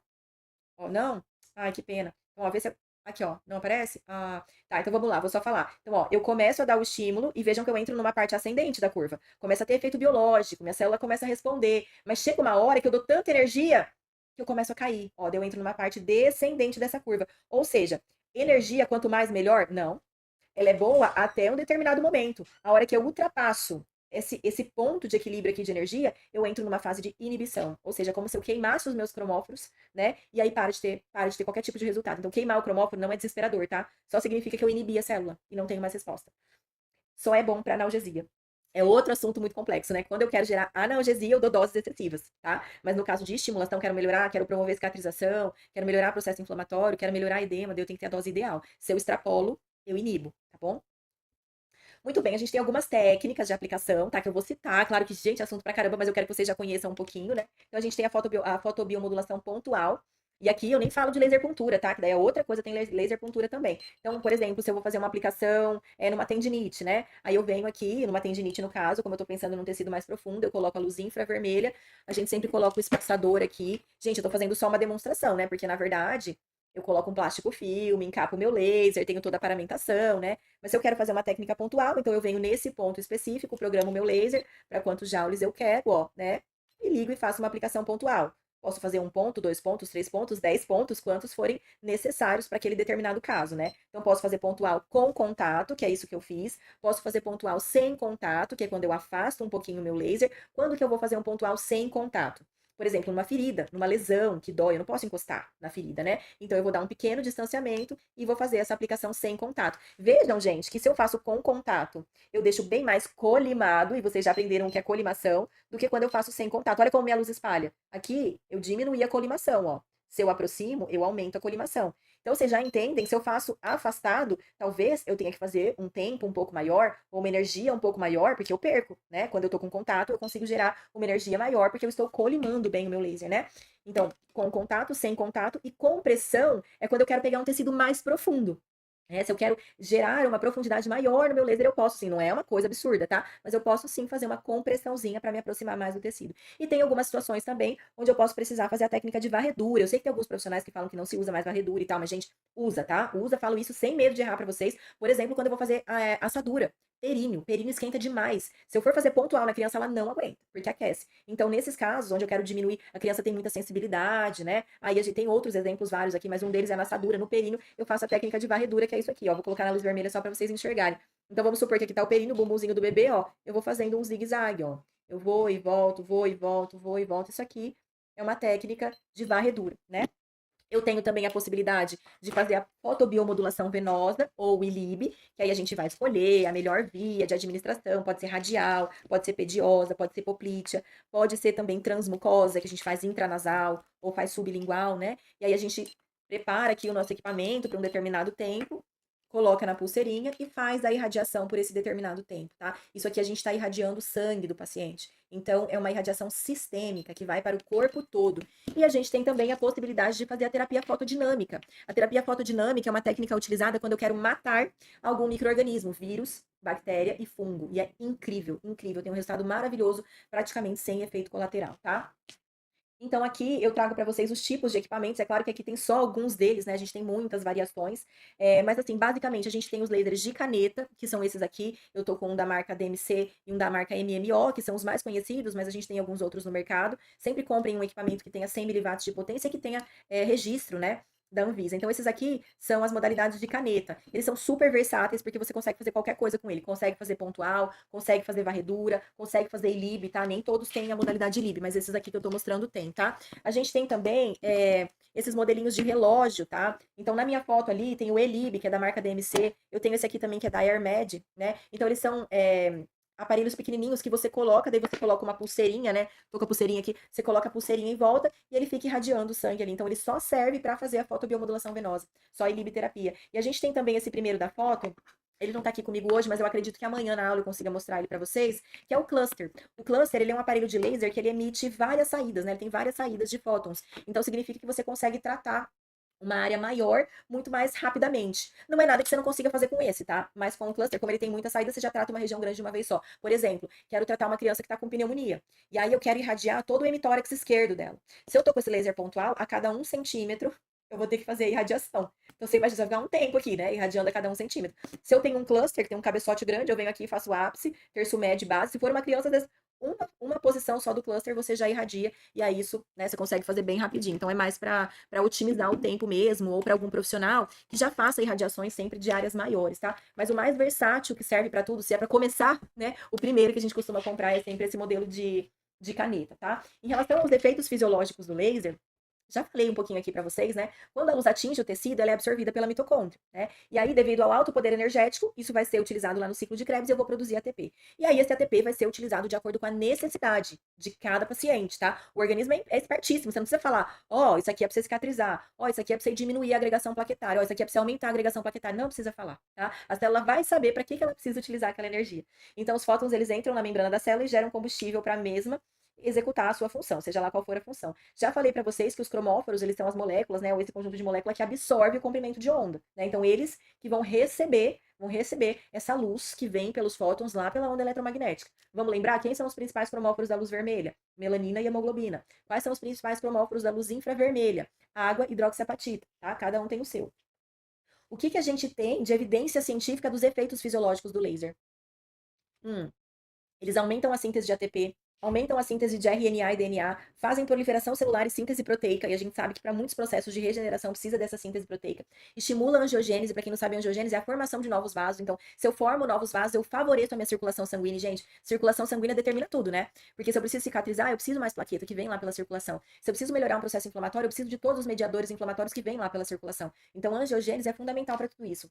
Ó, não? Ai, que pena. Então, ó, vê se. Aqui, ó, não aparece? Ah, tá, então vamos lá, vou só falar. Então, ó, eu começo a dar o estímulo e vejam que eu entro numa parte ascendente da curva. Começa a ter efeito biológico, minha célula começa a responder. Mas chega uma hora que eu dou tanta energia que eu começo a cair. Ó, daí eu entro numa parte descendente dessa curva. Ou seja, energia, quanto mais melhor? Não. Ela é boa até um determinado momento. A hora que eu ultrapasso esse ponto de equilíbrio aqui de energia, eu entro numa fase de inibição. Ou seja, como se eu queimasse os meus cromóforos, né? E aí para de ter qualquer tipo de resultado. Então, queimar o cromóforo não é desesperador, tá? Só significa que eu inibi a célula e não tenho mais resposta. Só é bom para analgesia. É outro assunto muito complexo, né? Quando eu quero gerar analgesia, eu dou doses excessivas, tá? Mas no caso de estimulação, quero melhorar, quero promover cicatrização, quero melhorar o processo inflamatório, quero melhorar edema, daí eu tenho que ter a dose ideal. Se eu extrapolo, eu inibo, tá bom? Muito bem, a gente tem algumas técnicas de aplicação, tá? Que eu vou citar. Claro que, gente, é assunto pra caramba, mas eu quero que vocês já conheçam um pouquinho, né? Então, a gente tem a fotobiomodulação pontual. E aqui eu nem falo de laser puntura, tá? Que daí é outra coisa, tem laser puntura também. Então, por exemplo, se eu vou fazer uma aplicação numa tendinite, né? Aí eu venho aqui, numa tendinite no caso, como eu tô pensando num tecido mais profundo, eu coloco a luz infravermelha. A gente sempre coloca o espaçador aqui. Gente, eu tô fazendo só uma demonstração, né? Porque, na verdade, eu coloco um plástico filme, encapo o meu laser, tenho toda a paramentação, né? Mas se eu quero fazer uma técnica pontual, então eu venho nesse ponto específico, programo o meu laser para quantos joules eu quero, ó, né? E ligo e faço uma aplicação pontual. Posso fazer 1 ponto, 2 pontos, 3 pontos, 10 pontos, quantos forem necessários para aquele determinado caso, né? Então, posso fazer pontual com contato, que é isso que eu fiz. Posso fazer pontual sem contato, que é quando eu afasto um pouquinho o meu laser. Quando que eu vou fazer um pontual sem contato? Por exemplo, numa ferida, numa lesão que dói, eu não posso encostar na ferida, né? Então eu vou dar um pequeno distanciamento e vou fazer essa aplicação sem contato. Vejam, gente, que se eu faço com contato, eu deixo bem mais colimado, e vocês já aprenderam o que é colimação, do que quando eu faço sem contato. Olha como minha luz espalha. Aqui, eu diminuí a colimação, ó. Se eu aproximo, eu aumento a colimação. Então, vocês já entendem, se eu faço afastado, talvez eu tenha que fazer um tempo um pouco maior, ou uma energia um pouco maior, porque eu perco, né? Quando eu tô com contato, eu consigo gerar uma energia maior, porque eu estou colimando bem o meu laser, né? Então, com contato, sem contato, e com pressão é quando eu quero pegar um tecido mais profundo. Se eu quero gerar uma profundidade maior no meu laser, eu posso sim, não é uma coisa absurda, tá? Mas eu posso sim fazer uma compressãozinha para me aproximar mais do tecido. E tem algumas situações também onde eu posso precisar fazer a técnica de varredura. Eu sei que tem alguns profissionais que falam que não se usa mais varredura e tal, mas gente, usa, tá? Usa, falo isso sem medo de errar para vocês. Por exemplo, quando eu vou fazer a assadura. Períneo esquenta demais. Se eu for fazer pontual na criança, ela não aguenta, porque aquece. Então, nesses casos, onde eu quero diminuir, a criança tem muita sensibilidade, né? Aí a gente tem outros exemplos vários aqui, mas um deles é na assadura, no períneo, eu faço a técnica de varredura, que é isso aqui, ó. Vou colocar na luz vermelha só para vocês enxergarem. Então, vamos supor que aqui tá o períneo, o bumbumzinho do bebê, ó. Eu vou fazendo um zigue-zague, ó. Eu vou e volto, vou e volto, vou e volto. Isso aqui é uma técnica de varredura, né? Eu tenho também a possibilidade de fazer a fotobiomodulação venosa, ou o ILIB, que aí a gente vai escolher a melhor via de administração, pode ser radial, pode ser pediosa, pode ser poplítea, pode ser também transmucosa, que a gente faz intranasal, ou faz sublingual, né? E aí a gente prepara aqui o nosso equipamento para um determinado tempo, coloca na pulseirinha e faz a irradiação por esse determinado tempo, tá? Isso aqui a gente está irradiando o sangue do paciente. Então, é uma irradiação sistêmica que vai para o corpo todo. E a gente tem também a possibilidade de fazer a terapia fotodinâmica. A terapia fotodinâmica é uma técnica utilizada quando eu quero matar algum micro-organismo, vírus, bactéria e fungo. E é incrível, incrível. Tem um resultado maravilhoso, praticamente sem efeito colateral, tá? Então, aqui eu trago para vocês os tipos de equipamentos. É claro que aqui tem só alguns deles, né? A gente tem muitas variações. Mas, assim, basicamente, a gente tem os lasers de caneta, que são esses aqui. Eu tô com um da marca DMC e um da marca MMO, que são os mais conhecidos, mas a gente tem alguns outros no mercado. Sempre comprem um equipamento que tenha 100 miliwatts de potência e que tenha registro, né? Da Anvisa. Então, esses aqui são as modalidades de caneta. Eles são super versáteis porque você consegue fazer qualquer coisa com ele. Consegue fazer pontual, consegue fazer varredura, consegue fazer ILIB, tá? Nem todos têm a modalidade ILIB, mas esses aqui que eu tô mostrando tem, tá? A gente tem também esses modelinhos de relógio, tá? Então, na minha foto ali tem o ELIB, que é da marca DMC. Eu tenho esse aqui também, que é da Airmed, né? Então, eles são aparelhos pequenininhos que você coloca, daí você coloca uma pulseirinha, né? Tô com a pulseirinha aqui, você coloca a pulseirinha em volta e ele fica irradiando o sangue ali. Então ele só serve para fazer a fotobiomodulação venosa, só ilibiterapia. E a gente tem também esse primeiro da foto, ele não tá aqui comigo hoje, mas eu acredito que amanhã na aula eu consiga mostrar ele para vocês, que é o cluster. O cluster, ele é um aparelho de laser que ele emite várias saídas, né? Ele tem várias saídas de fótons. Então significa que você consegue tratar uma área maior muito mais rapidamente. Não é nada que você não consiga fazer com esse, tá? Mas com o cluster, como ele tem muita saída, você já trata uma região grande de uma vez só. Por exemplo, quero tratar uma criança que está com pneumonia. E aí eu quero irradiar todo o hemitórax esquerdo dela. Se eu tô com esse laser pontual, a cada 1 centímetro, eu vou ter que fazer a irradiação. Então você imagina, vai ficar um tempo aqui, né? Irradiando a cada 1 centímetro. Se eu tenho um cluster, que tem um cabeçote grande, eu venho aqui e faço ápice, terço médio e base. Se for uma criança, às vezes uma posição só do cluster você já irradia, e aí isso, né, você consegue fazer bem rapidinho. Então é mais para otimizar o tempo mesmo, ou para algum profissional que já faça irradiações sempre de áreas maiores, tá? Mas o mais versátil que serve para tudo, se é para começar, né, o primeiro que a gente costuma comprar é sempre esse modelo de caneta, tá? Em relação aos efeitos fisiológicos do laser, já falei um pouquinho aqui para vocês, né? Quando a luz atinge o tecido, ela é absorvida pela mitocôndria, né? E aí, devido ao alto poder energético, isso vai ser utilizado lá no ciclo de Krebs e eu vou produzir ATP. E aí, esse ATP vai ser utilizado de acordo com a necessidade de cada paciente, tá? O organismo é espertíssimo, você não precisa falar, ó, isso aqui é para você cicatrizar, ó, isso aqui é para você diminuir a agregação plaquetária, ó, isso aqui é para você aumentar a agregação plaquetária. Não precisa falar, tá? A célula vai saber para que ela precisa utilizar aquela energia. Então, os fótons, eles entram na membrana da célula e geram combustível para a mesma executar a sua função, seja lá qual for a função. Já falei para vocês que os cromóforos, eles são as moléculas, né, ou esse conjunto de moléculas que absorve o comprimento de onda, né? Então eles que vão receber essa luz que vem pelos fótons lá pela onda eletromagnética. Vamos lembrar quem são os principais cromóforos da luz vermelha? Melanina e hemoglobina. Quais são os principais cromóforos da luz infravermelha? Água, hidroxiapatita, tá? Cada um tem o seu. O que a gente tem de evidência científica dos efeitos fisiológicos do laser? Eles aumentam a síntese de ATP, aumentam a síntese de RNA e DNA, fazem proliferação celular e síntese proteica, e a gente sabe que para muitos processos de regeneração precisa dessa síntese proteica. Estimula a angiogênese, para quem não sabe, a angiogênese é a formação de novos vasos. Então, se eu formo novos vasos, eu favoreço a minha circulação sanguínea. Gente, circulação sanguínea determina tudo, né? Porque se eu preciso cicatrizar, eu preciso mais plaqueta que vem lá pela circulação. Se eu preciso melhorar um processo inflamatório, eu preciso de todos os mediadores inflamatórios que vêm lá pela circulação. Então, a angiogênese é fundamental para tudo isso.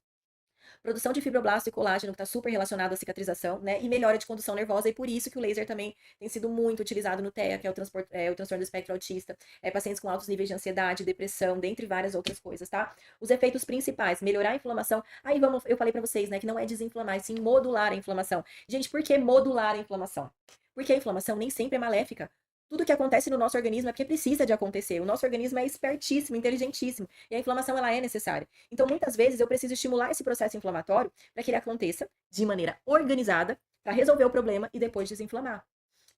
Produção de fibroblasto e colágeno, que está super relacionado à cicatrização, né? E melhora de condução nervosa, e por isso que o laser também tem sido muito utilizado no TEA, que é o transtorno do espectro autista, pacientes com altos níveis de ansiedade, depressão, dentre várias outras coisas, tá? Os efeitos principais, melhorar a inflamação. Aí vamos, eu falei para vocês, né, que não é desinflamar, é sim modular a inflamação. Gente, por que modular a inflamação? Porque a inflamação nem sempre é maléfica. Tudo que acontece no nosso organismo é porque precisa de acontecer. O nosso organismo é espertíssimo, inteligentíssimo, e a inflamação ela é necessária. Então, muitas vezes eu preciso estimular esse processo inflamatório para que ele aconteça de maneira organizada, para resolver o problema e depois desinflamar.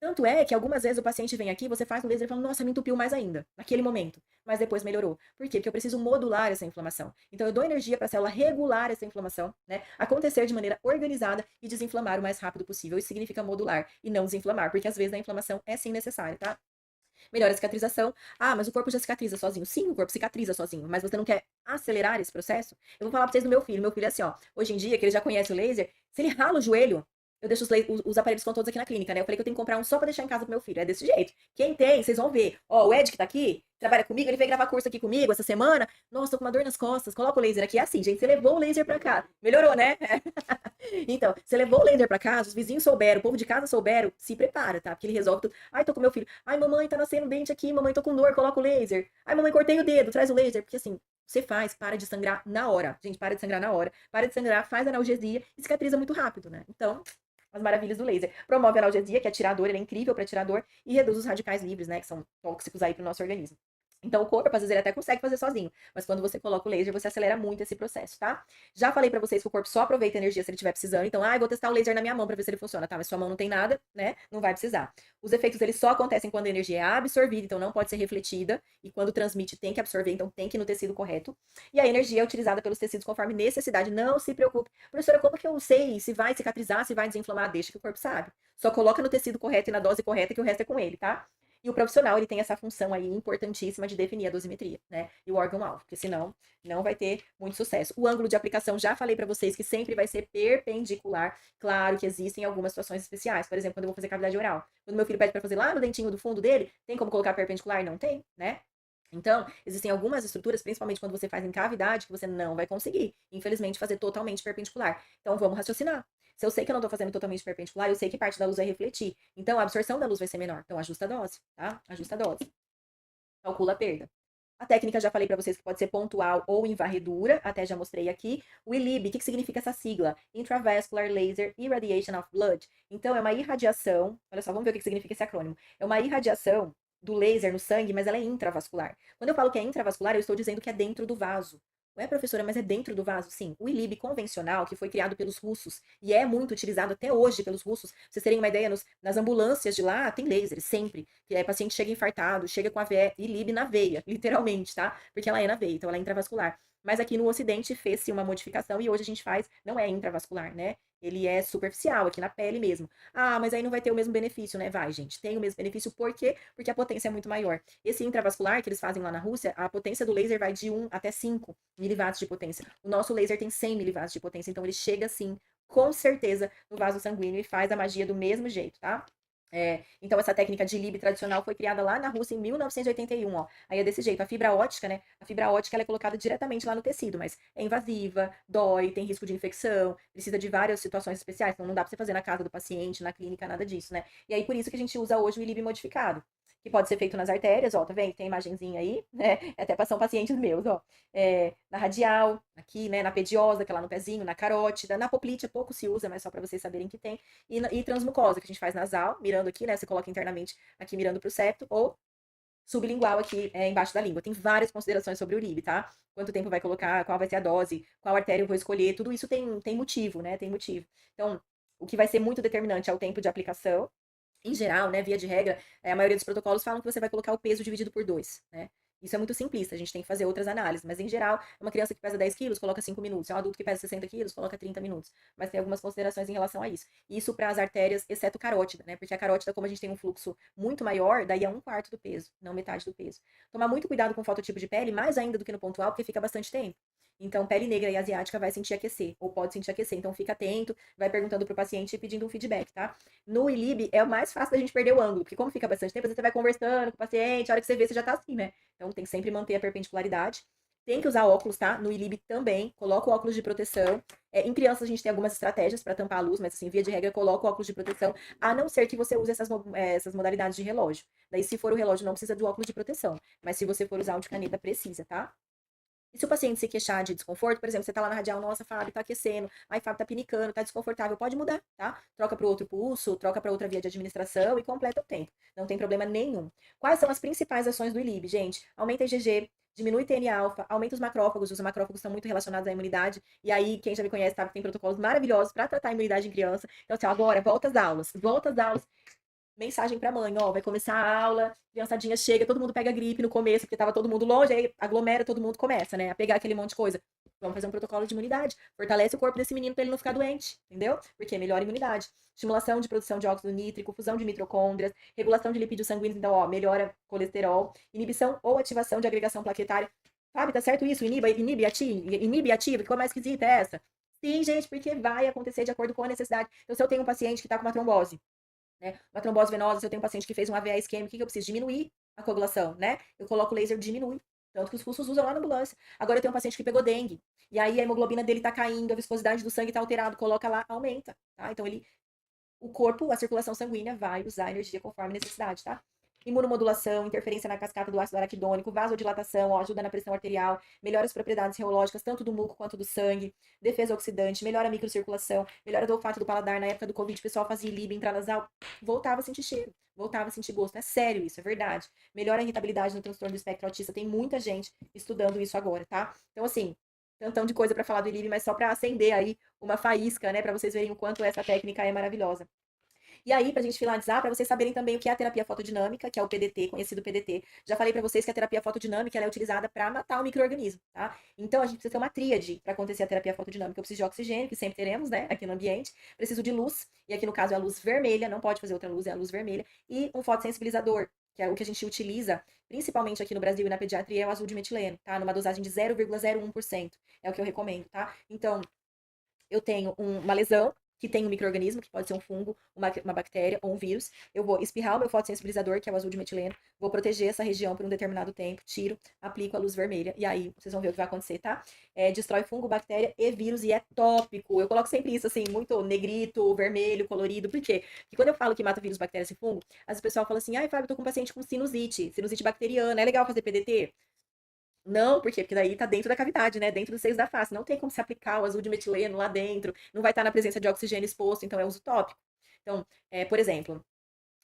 Tanto é que algumas vezes o paciente vem aqui, você faz um laser e fala, nossa, me entupiu mais ainda, naquele momento. Mas depois melhorou. Por quê? Porque eu preciso modular essa inflamação. Então eu dou energia para a célula regular essa inflamação, né? Acontecer de maneira organizada e desinflamar o mais rápido possível. Isso significa modular e não desinflamar, porque às vezes a inflamação é sim necessária, tá? Melhora a cicatrização. Ah, mas o corpo já cicatriza sozinho. Sim, o corpo cicatriza sozinho, mas você não quer acelerar esse processo? Eu vou falar pra vocês do meu filho. Meu filho é assim, ó. Hoje em dia, que ele já conhece o laser, se ele rala o joelho, eu deixo os aparelhos estão todos aqui na clínica, né? Eu falei que eu tenho que comprar um só pra deixar em casa pro meu filho. É desse jeito. Quem tem, vocês vão ver. Ó, o Ed que tá aqui, trabalha comigo, ele veio gravar curso aqui comigo essa semana. Nossa, tô com uma dor nas costas. Coloca o laser aqui. É assim, gente. Você levou o laser pra cá. Melhorou, né? Então, você levou o laser pra casa, os vizinhos souberam, o povo de casa souberam, se prepara, tá? Porque ele resolve tudo. Ai, tô com meu filho. Ai, mamãe, tá nascendo dente aqui, mamãe, tô com dor, coloca o laser. Ai, mamãe, cortei o dedo, traz o laser. Porque assim, você faz, para de sangrar na hora. Gente, para de sangrar na hora. Para de sangrar, faz analgesia e cicatriza muito rápido, né? Então, as maravilhas do laser. Promove a analgesia, que é tirar dor, ele é incrível para tirar dor, e reduz os radicais livres, né? Que são tóxicos aí pro nosso organismo. Então, o corpo, às vezes, ele até consegue fazer sozinho, mas quando você coloca o laser, você acelera muito esse processo, tá? Já falei pra vocês que o corpo só aproveita a energia se ele estiver precisando, então, eu vou testar o laser na minha mão pra ver se ele funciona, tá? Mas sua mão não tem nada, né? Não vai precisar. Os efeitos, eles só acontecem quando a energia é absorvida, então não pode ser refletida, e quando transmite, tem que absorver, então tem que ir no tecido correto. E a energia é utilizada pelos tecidos conforme necessidade, não se preocupe. Professora, como que eu sei se vai cicatrizar, se vai desinflamar? Deixa que o corpo sabe. Só coloca no tecido correto e na dose correta, que o resto é com ele, tá? E o profissional, ele tem essa função aí importantíssima de definir a dosimetria, né? E o órgão-alvo, porque senão não vai ter muito sucesso. O ângulo de aplicação, já falei para vocês que sempre vai ser perpendicular. Claro que existem algumas situações especiais. Por exemplo, quando eu vou fazer cavidade oral. Quando meu filho pede para fazer lá no dentinho do fundo dele, tem como colocar perpendicular? Não tem, né? Então, existem algumas estruturas, principalmente quando você faz em cavidade, que você não vai conseguir, infelizmente, fazer totalmente perpendicular. Então, vamos raciocinar. Se eu sei que eu não estou fazendo totalmente perpendicular, eu sei que parte da luz vai refletir. Então, a absorção da luz vai ser menor. Então, ajusta a dose, tá? Ajusta a dose. Calcula a perda. A técnica, já falei para vocês que pode ser pontual ou em varredura, até já mostrei aqui. O ILIB, o que significa essa sigla? Intravascular Laser Irradiation of Blood. Então, é uma irradiação, olha só, vamos ver o que significa esse acrônimo. É uma irradiação do laser no sangue, mas ela é intravascular. Quando eu falo que é intravascular, eu estou dizendo que é dentro do vaso. Ué, professora, mas é dentro do vaso? Sim. O ILIB convencional, que foi criado pelos russos e é muito utilizado até hoje pelos russos, pra vocês terem uma ideia, nas ambulâncias de lá tem laser, sempre. Que é paciente chega infartado, chega com a ILIB na veia, literalmente, tá? Porque ela é na veia, então ela é intravascular. Mas aqui no Ocidente fez-se uma modificação e hoje a gente faz, não é intravascular, né? ele é superficial, aqui na pele mesmo. Ah, mas aí não vai ter o mesmo benefício, né? Vai, gente, tem o mesmo benefício, por quê? Porque a potência é muito maior. Esse intravascular que eles fazem lá na Rússia, a potência do laser vai de 1 até 5 miliwatts de potência. O nosso laser tem 100 miliwatts de potência, então ele chega assim, com certeza, no vaso sanguíneo e faz a magia do mesmo jeito, tá? Então, essa técnica de Lib tradicional foi criada lá na Rússia em 1981, ó. Aí é desse jeito. A fibra ótica, né? A fibra ótica ela é colocada diretamente lá no tecido, mas é invasiva, dói, tem risco de infecção, precisa de várias situações especiais. Então, não dá pra você fazer na casa do paciente, na clínica, nada disso, né? E aí, por isso que a gente usa hoje o Lib modificado, que pode ser feito nas artérias, ó, tá vendo? Tem imagenzinha aí, né? Até são pacientes meus, ó. Na radial, aqui, né? Na pediosa, que é lá no pezinho, na carótida, na poplite, pouco se usa, mas só pra vocês saberem que tem. E transmucosa, que a gente faz nasal, mirando aqui, né? Você coloca internamente aqui mirando pro septo, ou sublingual aqui embaixo da língua. Tem várias considerações sobre o Lib, tá? Quanto tempo vai colocar, qual vai ser a dose, qual artéria eu vou escolher, tudo isso tem motivo, né? Tem motivo. Então, o que vai ser muito determinante é o tempo de aplicação. Em geral, né, via de regra, a maioria dos protocolos falam que você vai colocar o peso dividido por 2, né? Isso é muito simplista, a gente tem que fazer outras análises, mas em geral, uma criança que pesa 10 quilos coloca 5 minutos, um adulto que pesa 60 quilos coloca 30 minutos, mas tem algumas considerações em relação a isso. Isso para as artérias, exceto carótida, né? Porque a carótida, como a gente tem um fluxo muito maior, daí é um quarto do peso, não metade do peso. Tomar muito cuidado com o fototipo de pele, mais ainda do que no pontual, porque fica bastante tempo. Então, pele negra e asiática vai sentir aquecer, ou pode sentir aquecer. Então, fica atento, vai perguntando pro paciente e pedindo um feedback, tá? No ILIB é o mais fácil da gente perder o ângulo, porque como fica bastante tempo, você vai conversando com o paciente, a hora que você vê, você já tá assim, né? Então tem que sempre manter a perpendicularidade. Tem que usar óculos, tá? No ILIB também, coloca o óculos de proteção. Em crianças a gente tem algumas estratégias para tampar a luz, mas assim, via de regra, coloca o óculos de proteção, a não ser que você use essas modalidades de relógio. Daí, se for o relógio, não precisa do óculos de proteção. Mas se você for usar o de caneta, precisa, tá? E se o paciente se queixar de desconforto, por exemplo, você tá lá na radial, nossa, Fábio, tá aquecendo, ai, Fábio, tá pinicando, tá desconfortável, pode mudar, tá? Troca para outro pulso, troca para outra via de administração e completa o tempo. Não tem problema nenhum. Quais são as principais ações do ILIB, gente? Aumenta a IgG, diminui TNA-alfa, aumenta os macrófagos estão muito relacionados à imunidade, e aí, quem já me conhece sabe que tem protocolos maravilhosos para tratar a imunidade em criança. Então, assim, agora, volta às aulas, mensagem pra mãe, ó, vai começar a aula, criançadinha chega, todo mundo pega gripe no começo, porque tava todo mundo longe, aí aglomera, todo mundo começa, né, a pegar aquele monte de coisa. Vamos fazer um protocolo de imunidade. Fortalece o corpo desse menino pra ele não ficar doente, entendeu? Porque melhora a imunidade. Estimulação de produção de óxido nítrico, fusão de mitocôndrias, regulação de lipídios sanguíneos, então, ó, melhora colesterol, inibição ou ativação de agregação plaquetária. Sabe, tá certo isso? Inibe ativa, que coisa mais esquisita é essa? Sim, gente, porque vai acontecer de acordo com a necessidade. Então, se eu tenho um paciente que tá com uma trombose, né? Uma trombose venosa, se eu tenho um paciente que fez um AVA isquêmico, o que eu preciso? Diminuir a coagulação, né? Eu coloco o laser, diminui. Tanto que os russos usam lá na ambulância. Agora eu tenho um paciente que pegou dengue. E aí a hemoglobina dele tá caindo, a viscosidade do sangue tá alterado, coloca lá, aumenta, tá? Então o corpo, a circulação sanguínea vai usar a energia conforme necessidade, tá? Imunomodulação, interferência na cascata do ácido araquidônico, vasodilatação, ó, ajuda na pressão arterial, melhora as propriedades reológicas, tanto do muco quanto do sangue, defesa oxidante, melhora a microcirculação, melhora o olfato do paladar. Na época do Covid, o pessoal fazia ILIB intranasal, voltava a sentir cheiro, voltava a sentir gosto. É sério isso, é verdade. Melhora a irritabilidade no transtorno do espectro autista. Tem muita gente estudando isso agora, tá? Então, assim, tantão de coisa para falar do ILIB, mas só para acender aí uma faísca, né, para vocês verem o quanto essa técnica é maravilhosa. E aí, para a gente finalizar, para vocês saberem também o que é a terapia fotodinâmica, que é o PDT, conhecido PDT. Já falei para vocês que a terapia fotodinâmica ela é utilizada para matar o microorganismo, tá? Então, a gente precisa ter uma tríade para acontecer a terapia fotodinâmica. Eu preciso de oxigênio, que sempre teremos, né, aqui no ambiente. Preciso de luz, e aqui no caso é a luz vermelha, não pode fazer outra luz, é a luz vermelha. E um fotossensibilizador, que é o que a gente utiliza, principalmente aqui no Brasil e na pediatria, é o azul de metileno, tá? Numa dosagem de 0,01%. É o que eu recomendo, tá? Então, eu tenho uma lesão que tem um microorganismo, que pode ser um fungo, uma bactéria ou um vírus. Eu vou espirrar o meu fotossensibilizador, que é o azul de metileno, vou proteger essa região por um determinado tempo, tiro, aplico a luz vermelha, e aí vocês vão ver o que vai acontecer, tá? Destrói fungo, bactéria e vírus, e é tópico. Eu coloco sempre isso, assim, muito negrito, vermelho, colorido. Por quê? Porque quando eu falo que mata vírus, bactérias e fungo, às vezes o pessoal fala assim, ai, Fábio, eu tô com um paciente com sinusite bacteriana, é legal fazer PDT? Não, por quê? Porque daí tá dentro da cavidade, né? Dentro dos seios da face. Não tem como se aplicar o azul de metileno lá dentro. Não vai estar na presença de oxigênio exposto, então é uso tópico. Então, por exemplo,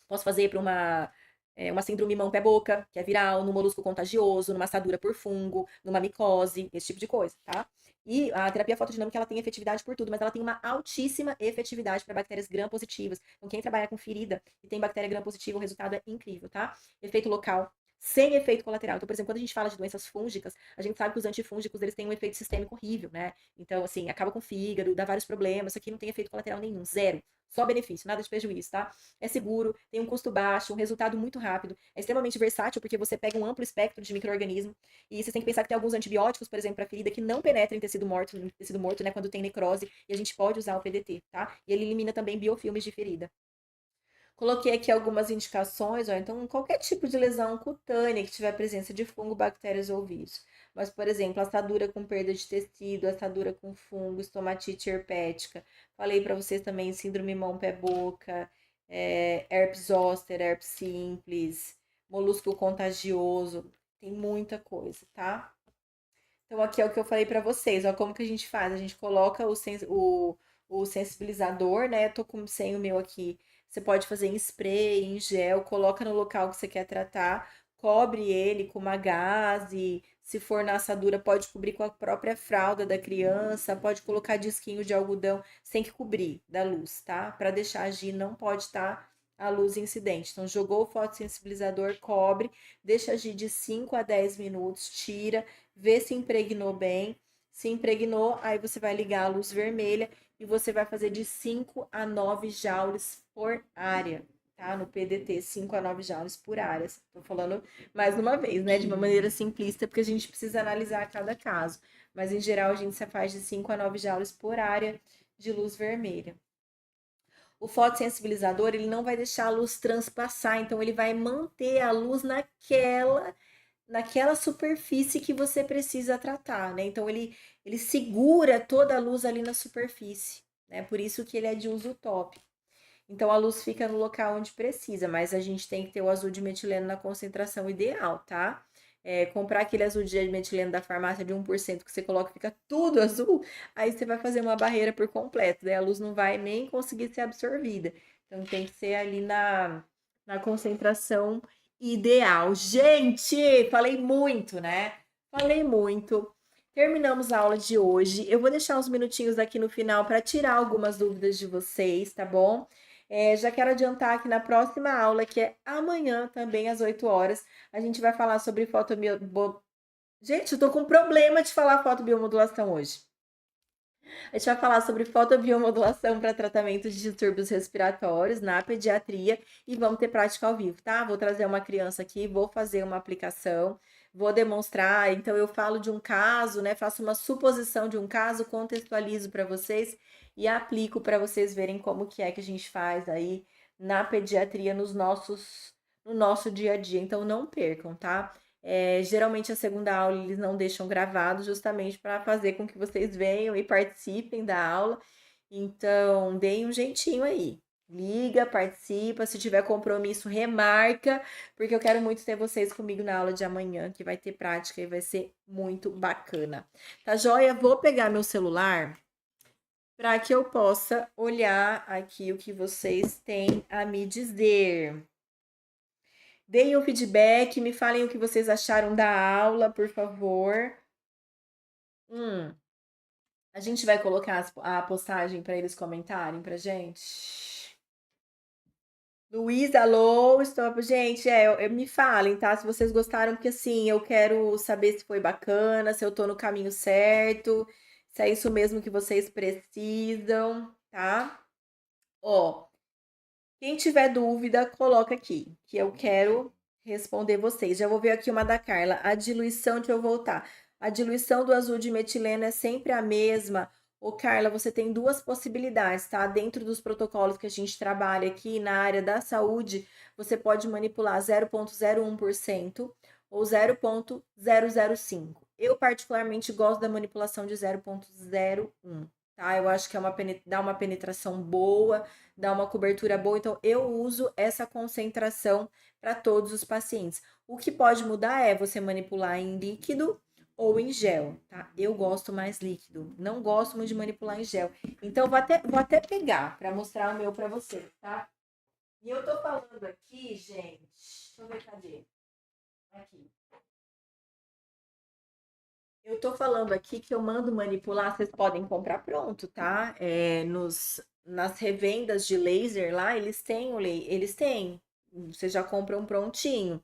posso fazer para uma síndrome mão-pé-boca, que é viral, num molusco contagioso, numa assadura por fungo, numa micose, esse tipo de coisa, tá? E a terapia fotodinâmica, ela tem efetividade por tudo, mas ela tem uma altíssima efetividade para bactérias gram-positivas. Então, quem trabalha com ferida e tem bactéria gram-positiva, o resultado é incrível, tá? Efeito local. sem efeito colateral. Então, por exemplo, quando a gente fala de doenças fúngicas, a gente sabe que os antifúngicos, eles têm um efeito sistêmico horrível, né? Então, assim, acaba com o fígado, dá vários problemas. Isso aqui não tem efeito colateral nenhum, zero. Só benefício, nada de prejuízo, tá? É seguro, tem um custo baixo, um resultado muito rápido, é extremamente versátil, porque você pega um amplo espectro de micro-organismo, e você tem que pensar que tem alguns antibióticos, por exemplo, para ferida, que não penetram em tecido morto, né, quando tem necrose, e a gente pode usar o PDT, tá? E ele elimina também biofilmes de ferida. Coloquei aqui algumas indicações, ó. Então, qualquer tipo de lesão cutânea que tiver presença de fungo, bactérias ou vírus. Mas, por exemplo, assadura com perda de tecido, assadura com fungo, estomatite herpética. Falei para vocês também síndrome mão-pé-boca, herpes zoster, herpes simples, molusco contagioso. Tem muita coisa, tá? Então, aqui é o que eu falei para vocês, ó, como que a gente faz? A gente coloca o sensibilizador, né? Eu tô sem o meu aqui. Você pode fazer em spray, em gel, coloca no local que você quer tratar, cobre ele com uma gaze. Se for na assadura, pode cobrir com a própria fralda da criança, pode colocar disquinho de algodão, sem que cobrir da luz, tá? Para deixar agir, não pode estar a luz incidente. Então, jogou o fotossensibilizador, cobre, deixa agir de 5 a 10 minutos, tira, vê se impregnou bem. Se impregnou, aí você vai ligar a luz vermelha e você vai fazer de 5 a 9 joules por área, tá? No PDT, 5 a 9 joules por área. Tô falando mais uma vez, né? De uma maneira simplista, porque a gente precisa analisar cada caso. Mas em geral a gente se faz de 5 a 9 joules por área de luz vermelha. O fotossensibilizador, ele não vai deixar a luz transpassar, então ele vai manter a luz naquela superfície que você precisa tratar, né? Então ele segura toda a luz ali na superfície, né? Por isso que ele é de uso top. Então a luz fica no local onde precisa, mas a gente tem que ter o azul de metileno na concentração ideal, tá? Comprar aquele azul de metileno da farmácia de 1% que você coloca e fica tudo azul, aí você vai fazer uma barreira por completo, daí a luz não vai nem conseguir ser absorvida. Então tem que ser ali na concentração ideal. Gente, falei muito, né? Falei muito. Terminamos a aula de hoje. Eu vou deixar uns minutinhos aqui no final para tirar algumas dúvidas de vocês, tá bom? Já quero adiantar que na próxima aula, que é amanhã, também às 8 horas, a gente vai falar sobre fotobiomodulação. Gente, eu tô com problema de falar fotobiomodulação hoje. A gente vai falar sobre fotobiomodulação para tratamento de distúrbios respiratórios na pediatria e vamos ter prática ao vivo, tá? Vou trazer uma criança aqui, vou fazer uma aplicação, vou demonstrar. Então, eu falo de um caso, né? Faço uma suposição de um caso, contextualizo para vocês e aplico para vocês verem como que é que a gente faz aí na pediatria no nosso dia a dia. Então, não percam, tá? Geralmente a segunda aula eles não deixam gravado, justamente para fazer com que vocês venham e participem da aula. Então, deem um jeitinho aí. Liga, participa, se tiver compromisso, remarca, porque eu quero muito ter vocês comigo na aula de amanhã, que vai ter prática e vai ser muito bacana. Tá joia? Vou pegar meu celular para que eu possa olhar aqui o que vocês têm a me dizer. Deem o feedback, me falem o que vocês acharam da aula, por favor. A gente vai colocar a postagem para eles comentarem pra gente. Luiz, alô, estou. Gente, me falem, tá? Se vocês gostaram, porque assim, eu quero saber se foi bacana, se eu tô no caminho certo, se é isso mesmo que vocês precisam, tá? Ó, quem tiver dúvida, coloca aqui, que eu quero responder vocês. Já vou ver aqui uma da Carla. A diluição, deixa eu voltar. A diluição do azul de metileno é sempre a mesma. Ô, Carla, você tem duas possibilidades, tá? Dentro dos protocolos que a gente trabalha aqui na área da saúde, você pode manipular 0,01% ou 0,005. Eu, particularmente, gosto da manipulação de 0,01, tá? Eu acho que dá uma penetração boa, dá uma cobertura boa, então eu uso essa concentração para todos os pacientes. O que pode mudar é você manipular em líquido ou em gel, tá? Eu gosto mais líquido, não gosto muito de manipular em gel. Então vou até pegar para mostrar o meu para você, tá? E eu tô falando aqui, gente, deixa eu ver cadê? Aqui. Eu tô falando aqui que eu mando manipular, vocês podem comprar pronto, tá? Nas revendas de laser lá, eles têm, vocês já compram prontinho.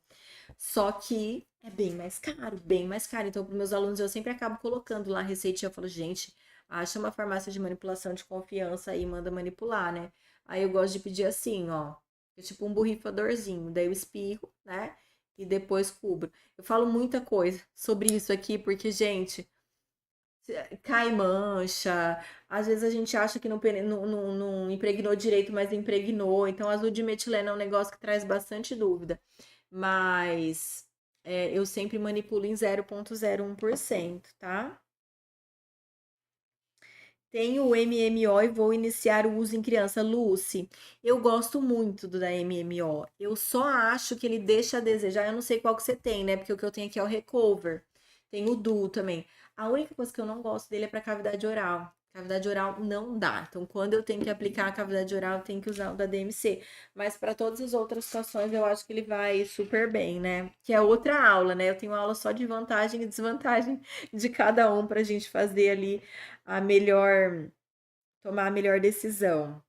Só que é bem mais caro, bem mais caro. Então, para meus alunos, eu sempre acabo colocando lá a receitinha. Eu falo, gente, acha uma farmácia de manipulação de confiança aí, manda manipular, né? Aí eu gosto de pedir assim, ó. É tipo um borrifadorzinho. Daí eu espirro, né? E depois cubro. Eu falo muita coisa sobre isso aqui, porque, gente, cai mancha. Às vezes a gente acha que não impregnou direito, mas impregnou. Então, azul de metileno é um negócio que traz bastante dúvida. Mas eu sempre manipulo em 0,01%, tá? Tenho o MMO e vou iniciar o uso em criança. Lucy, eu gosto muito do da MMO. Eu só acho que ele deixa a desejar. Eu não sei qual que você tem, né? Porque o que eu tenho aqui é o Recover. Tem o Duo também. A única coisa que eu não gosto dele é para cavidade oral. Cavidade oral não dá. Então, quando eu tenho que aplicar a cavidade oral, eu tenho que usar o da DMC. Mas para todas as outras situações, eu acho que ele vai super bem, né? Que é outra aula, né? Eu tenho aula só de vantagem e desvantagem de cada um para a gente fazer ali a melhor, tomar a melhor decisão.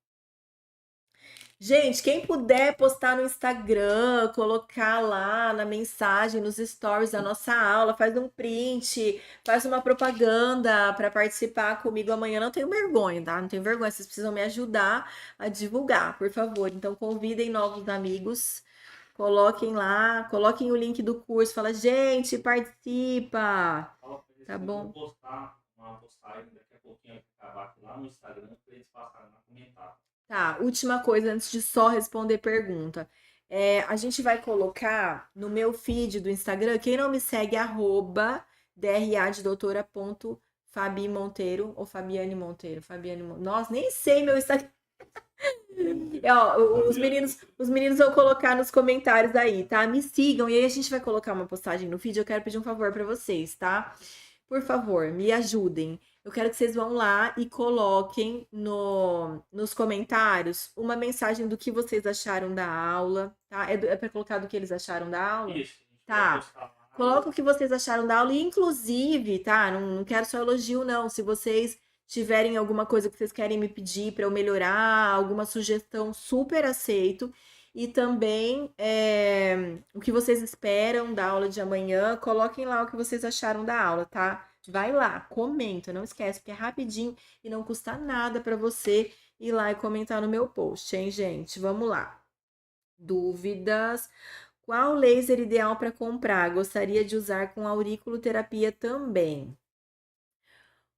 Gente, quem puder postar no Instagram, colocar lá na mensagem, nos stories da nossa aula, faz um print, faz uma propaganda para participar comigo amanhã. Não tenho vergonha, tá? Não tenho vergonha. Vocês precisam me ajudar a divulgar, por favor. Então, convidem novos amigos, coloquem lá, coloquem o link do curso, fala, gente, participa. Fala pra eles Tá que eu vou bom? postar uma postagem daqui a pouquinho aqui acabar aqui lá no Instagram para eles passarem lá comentar. Tá, última coisa antes de só responder pergunta. A gente vai colocar no meu feed do Instagram, quem não me segue, arroba DRA de doutora ponto Fabi Monteiro ou Fabiane Monteiro. Nossa, nem sei meu Instagram. Ó, os meninos vão colocar nos comentários aí, tá? Me sigam e aí a gente vai colocar uma postagem no feed. Eu quero pedir um favor pra vocês, tá? Por favor, me ajudem. Eu quero que vocês vão lá e coloquem nos comentários uma mensagem do que vocês acharam da aula, tá? É para colocar do que eles acharam da aula? Isso, a gente vai Tá. postar lá Coloca o que vocês acharam da aula, e inclusive, tá? Não quero só elogio, não. Se vocês tiverem alguma coisa que vocês querem me pedir para eu melhorar, alguma sugestão, super aceito. E também o que vocês esperam da aula de amanhã, coloquem lá o que vocês acharam da aula, tá? Vai lá, comenta, não esquece, porque é rapidinho e não custa nada para você ir lá e comentar no meu post, hein, gente? Vamos lá. Dúvidas? Qual laser ideal para comprar? Gostaria de usar com auriculoterapia também.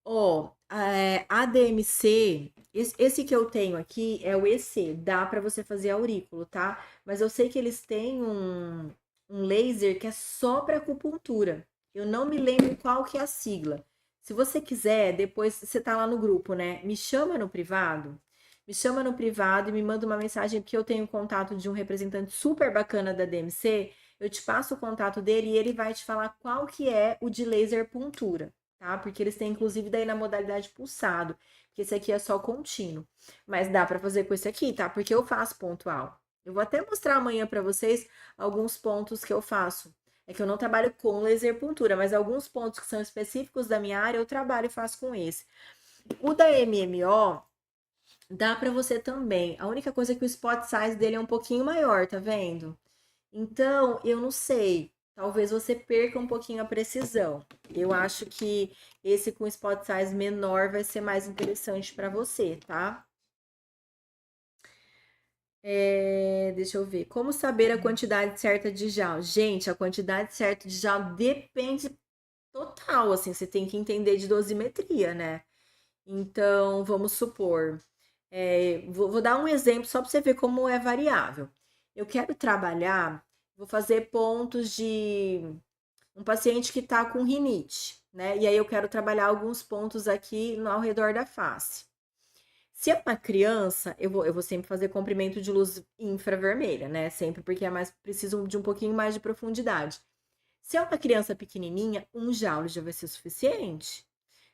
Ó, a DMC, esse que eu tenho aqui é o EC, dá para você fazer aurículo, tá? Mas eu sei que eles têm um laser que é só para acupuntura. Eu não me lembro qual que é a sigla. Se você quiser, depois você tá lá no grupo, né? Me chama no privado. Me chama no privado e me manda uma mensagem, porque eu tenho contato de um representante super bacana da DMC. Eu te passo o contato dele e ele vai te falar qual que é o de laser puntura, tá? Porque eles têm inclusive daí na modalidade pulsado, porque esse aqui é só contínuo. Mas dá para fazer com esse aqui, tá? Porque eu faço pontual. Eu vou até mostrar amanhã para vocês alguns pontos que eu faço. É que eu não trabalho com laser puntura, mas alguns pontos que são específicos da minha área eu trabalho e faço com esse. O da MMO dá para você também. A única coisa é que o spot size dele é um pouquinho maior, tá vendo? Então, eu não sei. Talvez você perca um pouquinho a precisão. Eu acho que esse com spot size menor vai ser mais interessante para você, tá? Deixa eu ver. Como saber a quantidade certa de gel? Gente, a quantidade certa de gel depende total, assim, você tem que entender de dosimetria, né? Então, vamos supor. Vou dar um exemplo só para você ver como é variável. Eu quero trabalhar, vou fazer pontos de um paciente que está com rinite, né? E aí eu quero trabalhar alguns pontos aqui ao redor da face. Se é uma criança, eu vou sempre fazer comprimento de luz infravermelha, né? Sempre porque é mais preciso de um pouquinho mais de profundidade. Se é uma criança pequenininha, um joule já vai ser suficiente.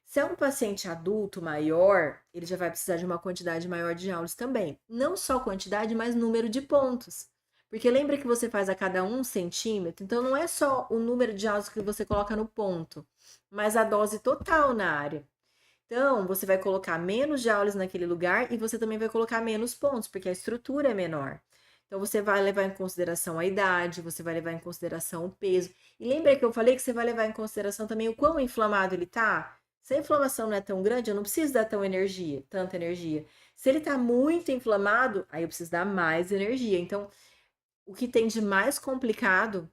Se é um paciente adulto maior, ele já vai precisar de uma quantidade maior de joules também. Não só quantidade, mas número de pontos. Porque lembra que você faz a cada 1 centímetro, então não é só o número de joules que você coloca no ponto, mas a dose total na área. Então, você vai colocar menos joules naquele lugar e você também vai colocar menos pontos, porque a estrutura é menor. Então, você vai levar em consideração a idade, você vai levar em consideração o peso. E lembra que eu falei que você vai levar em consideração também o quão inflamado ele tá? Se a inflamação não é tão grande, eu não preciso dar tanta energia. Se ele tá muito inflamado, aí eu preciso dar mais energia. Então, o que tem de mais complicado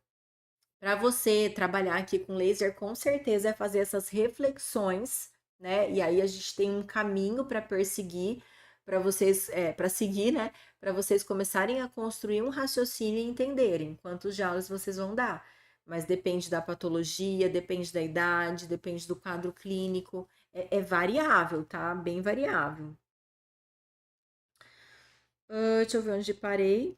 para você trabalhar aqui com laser, com certeza é fazer essas reflexões, né? E aí a gente tem um caminho para perseguir, para vocês, para seguir, né? Para vocês começarem a construir um raciocínio e entenderem quantos joules vocês vão dar. Mas depende da patologia, depende da idade, depende do quadro clínico. É variável, tá? Bem variável. Deixa eu ver onde parei.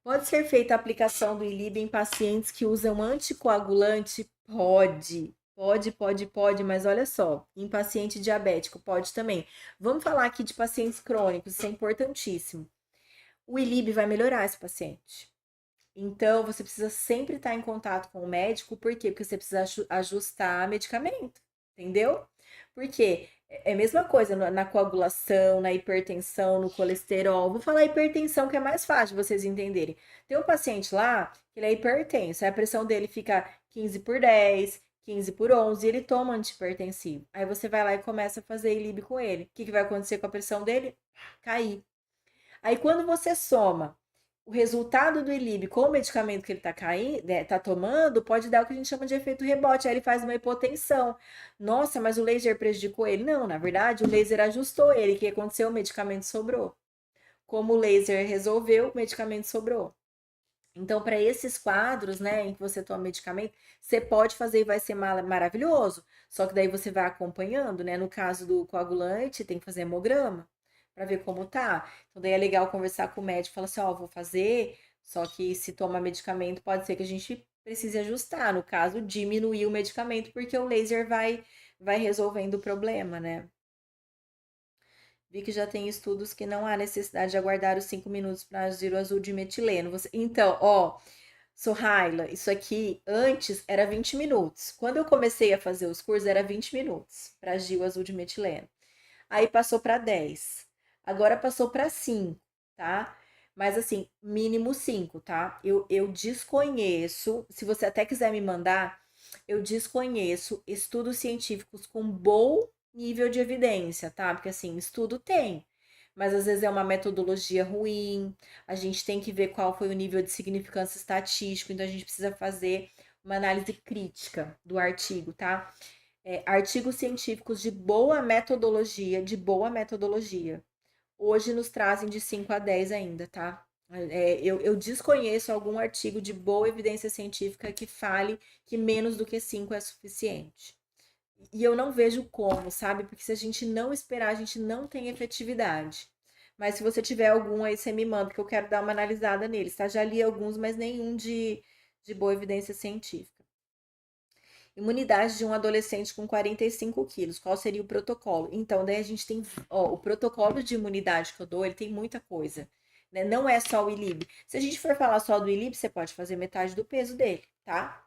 Pode ser feita a aplicação do Ilib em pacientes que usam anticoagulante? Pode, mas olha só, em paciente diabético pode também. Vamos falar aqui de pacientes crônicos, isso é importantíssimo. O Ilib vai melhorar esse paciente. Então, você precisa sempre estar em contato com o médico, por quê? Porque você precisa ajustar medicamento, entendeu? Porque é a mesma coisa na coagulação, na hipertensão, no colesterol. Vou falar hipertensão, que é mais fácil de vocês entenderem. Tem um paciente lá que ele é hipertenso, aí a pressão dele fica 15/10, 15/11, e ele toma antihipertensivo. Aí você vai lá e começa a fazer ILIB com ele. O que vai acontecer com a pressão dele? Cair. Aí quando você soma o resultado do ILIB com o medicamento que ele está caindo, né, tá tomando, pode dar o que a gente chama de efeito rebote. Aí ele faz uma hipotensão. Nossa, mas o laser prejudicou ele? Não, na verdade, o laser ajustou ele. O que aconteceu? O medicamento sobrou. Como o laser resolveu, o medicamento sobrou. Então, para esses quadros, né, em que você toma medicamento, você pode fazer e vai ser maravilhoso. Só que daí você vai acompanhando, né? No caso do coagulante, tem que fazer hemograma para ver como tá. Então, daí é legal conversar com o médico, falar assim, ó, vou fazer, só que se toma medicamento, pode ser que a gente precise ajustar. No caso, diminuir o medicamento, porque o laser vai resolvendo o problema, né? Vi que já tem estudos que não há necessidade de aguardar os 5 minutos para agir o azul de metileno. Então, ó, Sohaila, isso aqui antes era 20 minutos. Quando eu comecei a fazer os cursos, era 20 minutos para agir o azul de metileno. Aí passou para 10. Agora passou para 5, tá? Mas assim, mínimo 5, tá? Eu desconheço, se você até quiser me mandar, eu desconheço estudos científicos com bom nível de evidência, tá? Porque assim, estudo tem, mas às vezes é uma metodologia ruim, a gente tem que ver qual foi o nível de significância estatístico, então a gente precisa fazer uma análise crítica do artigo, tá? Artigos científicos de boa metodologia, hoje nos trazem de 5 a 10 ainda, tá? Eu desconheço algum artigo de boa evidência científica que fale que menos do que 5 é suficiente. E eu não vejo como, sabe? Porque se a gente não esperar, a gente não tem efetividade. Mas se você tiver algum aí, você me manda, que eu quero dar uma analisada neles, tá? Já li alguns, mas nenhum de boa evidência científica. Imunidade de um adolescente com 45 quilos. Qual seria o protocolo? Então, daí a gente tem, ó, o protocolo de imunidade que eu dou, ele tem muita coisa, né? Não é só o ILIB. Se a gente for falar só do ILIB, você pode fazer metade do peso dele, tá?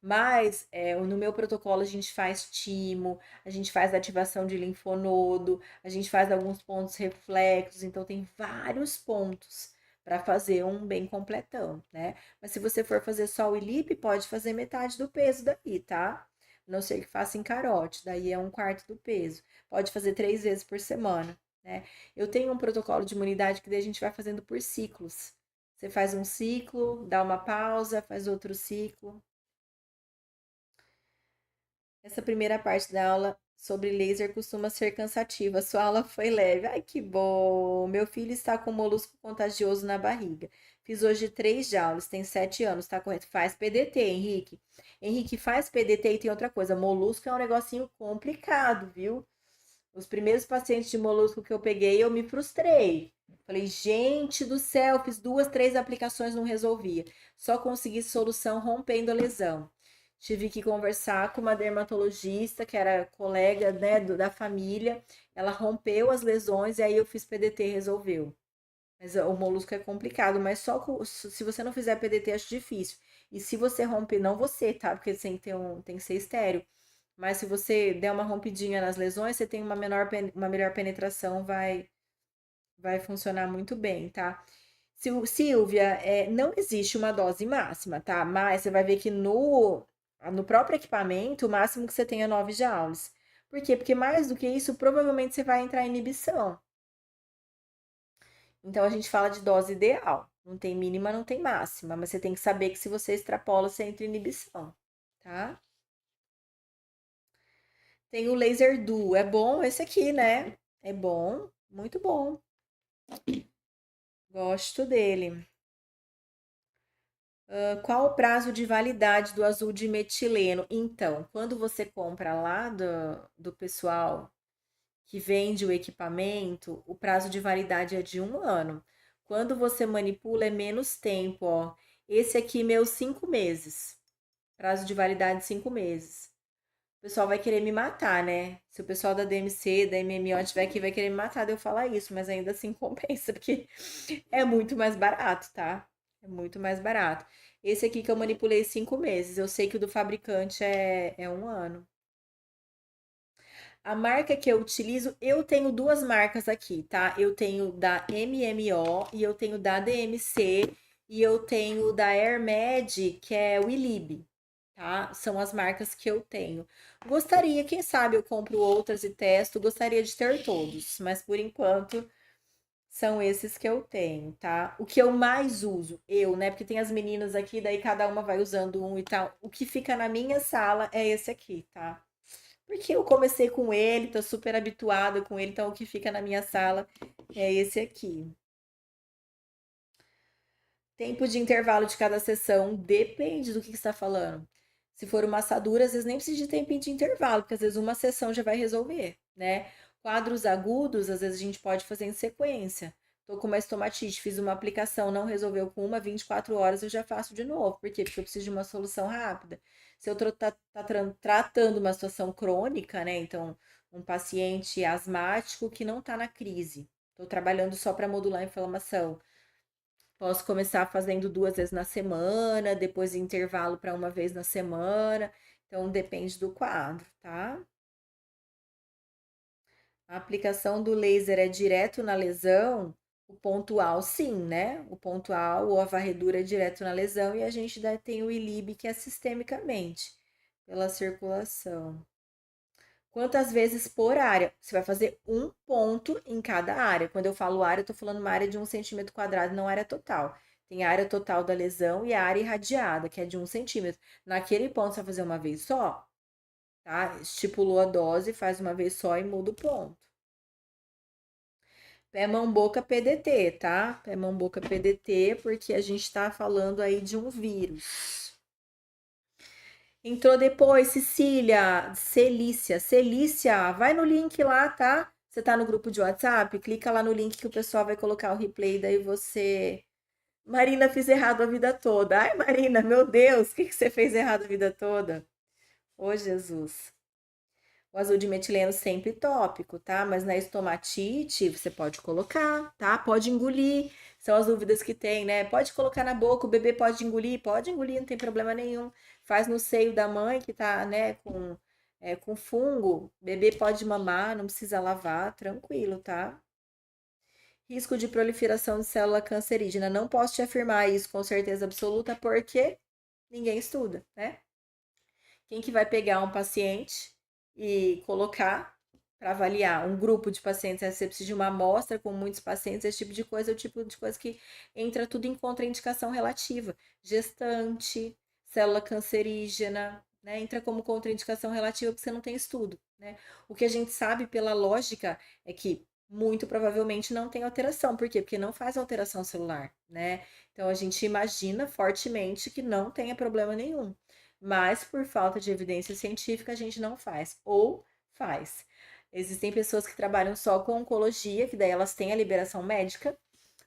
Mas no meu protocolo a gente faz timo, a gente faz ativação de linfonodo, a gente faz alguns pontos reflexos, então tem vários pontos para fazer um bem completão, né? Mas se você for fazer só o ILIP, pode fazer metade do peso daí, tá? Não sei que faça em carote, daí é um quarto do peso. Pode fazer 3 vezes por semana, né? Eu tenho um protocolo de imunidade que daí a gente vai fazendo por ciclos. Você faz um ciclo, dá uma pausa, faz outro ciclo. Essa primeira parte da aula sobre laser costuma ser cansativa. Sua aula foi leve. Ai, que bom! Meu filho está com molusco contagioso na barriga. Fiz hoje 3 jaulas, tem 7 anos, tá correto? Faz PDT, Henrique. Henrique, faz PDT e tem outra coisa. Molusco é um negocinho complicado, viu? Os primeiros pacientes de molusco que eu peguei, eu me frustrei. Falei, gente do céu, fiz 2, 3 aplicações, não resolvia. Só consegui solução rompendo a lesão. Tive que conversar com uma dermatologista, que era colega, né, da família. Ela rompeu as lesões e aí eu fiz PDT e resolveu. Mas o molusco é complicado, mas só se você não fizer PDT, acho difícil. E se você romper, não você, tá? Porque tem que ser estéreo. Mas se você der uma rompidinha nas lesões, você tem uma melhor penetração, vai vai funcionar muito bem, tá? Silvia, não existe uma dose máxima, tá? Mas você vai ver que no próprio equipamento, o máximo que você tem é 9 joules. Por quê? Porque mais do que isso, provavelmente você vai entrar em inibição. Então a gente fala de dose ideal. Não tem mínima, não tem máxima, mas você tem que saber que se você extrapola, você entra em inibição, tá? Tem o laser duo, é bom esse aqui, né? É bom, muito bom. Gosto dele. Qual o prazo de validade do azul de metileno? Então, quando você compra lá do pessoal que vende o equipamento, o prazo de validade é de 1 ano. Quando você manipula, é menos tempo, ó. Esse aqui, meus 5 meses. Prazo de validade 5 meses. O pessoal vai querer me matar, né? Se o pessoal da DMC, da MMO estiver aqui, vai querer me matar de eu falar isso, mas ainda assim compensa, porque é muito mais barato, tá? É muito mais barato. Esse aqui que eu manipulei 5 meses, eu sei que o do fabricante é 1 ano. A marca que eu utilizo, eu tenho duas marcas aqui, tá? Eu tenho da MMO e eu tenho da DMC e eu tenho da Airmed, que é o Ilib, tá? São as marcas que eu tenho. Gostaria, quem sabe eu compro outras e testo, gostaria de ter todos, mas por enquanto são esses que eu tenho, tá? O que eu mais uso, eu, né? Porque tem as meninas aqui, daí cada uma vai usando um e tal. O que fica na minha sala é esse aqui, tá? Porque eu comecei com ele, tô super habituada com ele, então o que fica na minha sala é esse aqui. Tempo de intervalo de cada sessão depende do que você está falando. Se for uma assadura, às vezes nem precisa de tempo de intervalo, porque às vezes uma sessão já vai resolver, né? Quadros agudos, às vezes a gente pode fazer em sequência. Tô com uma estomatite, fiz uma aplicação, não resolveu com 24 horas, eu já faço de novo. Por quê? Porque eu preciso de uma solução rápida. Se eu tratando uma situação crônica, né? Então, um paciente asmático que não está na crise. Estou trabalhando só para modular a inflamação. Posso começar fazendo 2 vezes na semana, depois intervalo para uma vez na semana. Então, depende do quadro, tá? A aplicação do laser é direto na lesão, o pontual, sim, né? O pontual ou a varredura é direto na lesão e a gente tem o ILIB, que é sistemicamente, pela circulação. Quantas vezes por área? Você vai fazer um ponto em cada área. Quando eu falo área, eu estou falando uma área de 1 centímetro quadrado, não área total. Tem a área total da lesão e a área irradiada, que é de 1 centímetro. Naquele ponto, você vai fazer uma vez só, tá? Estipulou a dose, faz uma vez só e muda o ponto. Pé, mão, boca, PDT, tá? Pé, mão, boca, PDT, porque a gente tá falando aí de um vírus. Entrou depois, Celícia, vai no link lá, tá? Você tá no grupo de WhatsApp? Clica lá no link que o pessoal vai colocar o replay, daí você. Marina, fiz errado a vida toda. Ai, Marina, meu Deus, o que que você fez errado a vida toda? Ô, Jesus. O azul de metileno sempre tópico, tá? Mas na estomatite você pode colocar, tá? Pode engolir. São as dúvidas que tem, né? Pode colocar na boca, o bebê pode engolir, não tem problema nenhum. Faz no seio da mãe que tá, né, com fungo. Bebê pode mamar, não precisa lavar, tranquilo, tá? Risco de proliferação de célula cancerígena. Não posso te afirmar isso com certeza absoluta, porque ninguém estuda, né? Quem que vai pegar um paciente e colocar para avaliar um grupo de pacientes, né? Você precisa de uma amostra com muitos pacientes, esse tipo de coisa é o tipo de coisa que entra tudo em contraindicação relativa. Gestante, célula cancerígena, né? Entra como contraindicação relativa porque você não tem estudo, né? O que a gente sabe pela lógica é que muito provavelmente não tem alteração. Por quê? Porque não faz alteração celular, né? Então a gente imagina fortemente que não tenha problema nenhum, mas por falta de evidência científica a gente não faz, ou faz. Existem pessoas que trabalham só com oncologia, que daí elas têm a liberação médica,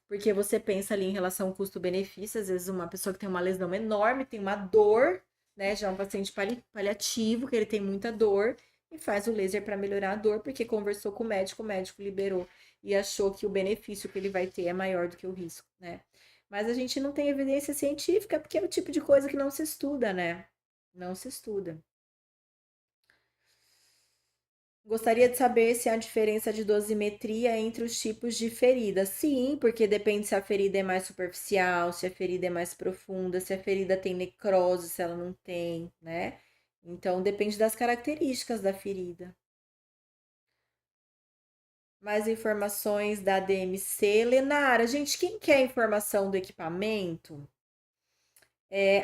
porque você pensa ali em relação custo-benefício, às vezes uma pessoa que tem uma lesão enorme, tem uma dor, né, já é um paciente paliativo, que ele tem muita dor, e faz o laser para melhorar a dor, porque conversou com o médico liberou e achou que o benefício que ele vai ter é maior do que o risco, né? Mas a gente não tem evidência científica, porque é o tipo de coisa que não se estuda, né? Não se estuda. Gostaria de saber se há diferença de dosimetria entre os tipos de ferida. Sim, porque depende se a ferida é mais superficial, se a ferida é mais profunda, se a ferida tem necrose, se ela não tem, né? Então depende das características da ferida. Mais informações da DMC. Lenara, gente, quem quer informação do equipamento?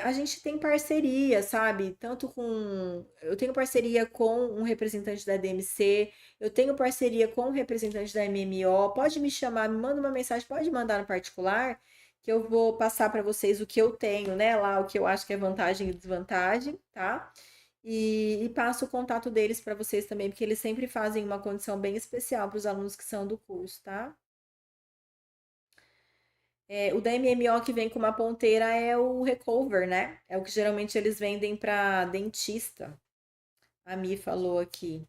A gente tem parceria, sabe? Tanto com. Eu tenho parceria com um representante da DMC, eu tenho parceria com um representante da MMO. Pode me chamar, me manda uma mensagem, pode mandar no particular, que eu vou passar para vocês o que eu tenho, né? Lá, o que eu acho que é vantagem e desvantagem, tá? E passo o contato deles para vocês também, porque eles sempre fazem uma condição bem especial para os alunos que são do curso, tá? O da MMO que vem com uma ponteira é o Recover, né? É o que geralmente eles vendem para dentista. A Mi falou aqui.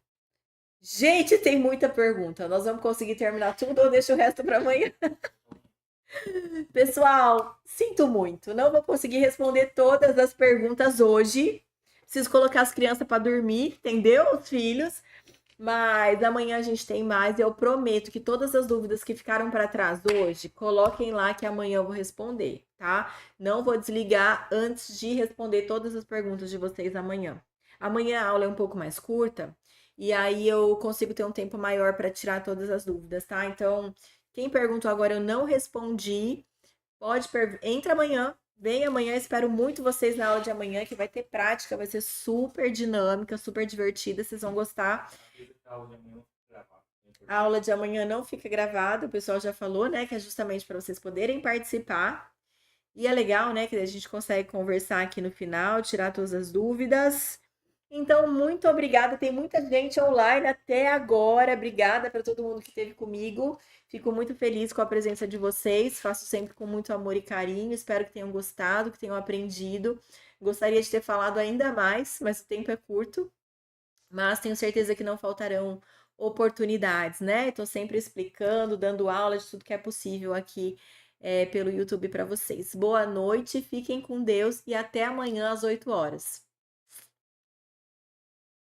Gente, tem muita pergunta. Nós vamos conseguir terminar tudo ou deixa o resto para amanhã? Pessoal, sinto muito. Não vou conseguir responder todas as perguntas hoje. Preciso colocar as crianças para dormir, entendeu? Os filhos. Mas amanhã a gente tem mais. Eu prometo que todas as dúvidas que ficaram para trás hoje, coloquem lá que amanhã eu vou responder, tá? Não vou desligar antes de responder todas as perguntas de vocês amanhã. Amanhã a aula é um pouco mais curta e aí eu consigo ter um tempo maior para tirar todas as dúvidas, tá? Então, quem perguntou agora eu não respondi, entra amanhã. Vem amanhã, espero muito vocês na aula de amanhã, que vai ter prática, vai ser super dinâmica, super divertida, vocês vão gostar. A aula de amanhã não fica gravada, o pessoal já falou, né, que é justamente para vocês poderem participar. E é legal, né, que a gente consegue conversar aqui no final, tirar todas as dúvidas. Então, muito obrigada. Tem muita gente online até agora. Obrigada para todo mundo que esteve comigo. Fico muito feliz com a presença de vocês. Faço sempre com muito amor e carinho. Espero que tenham gostado, que tenham aprendido. Gostaria de ter falado ainda mais, mas o tempo é curto. Mas tenho certeza que não faltarão oportunidades, né? Estou sempre explicando, dando aula de tudo que é possível aqui pelo YouTube para vocês. Boa noite, fiquem com Deus e até amanhã às 8 horas.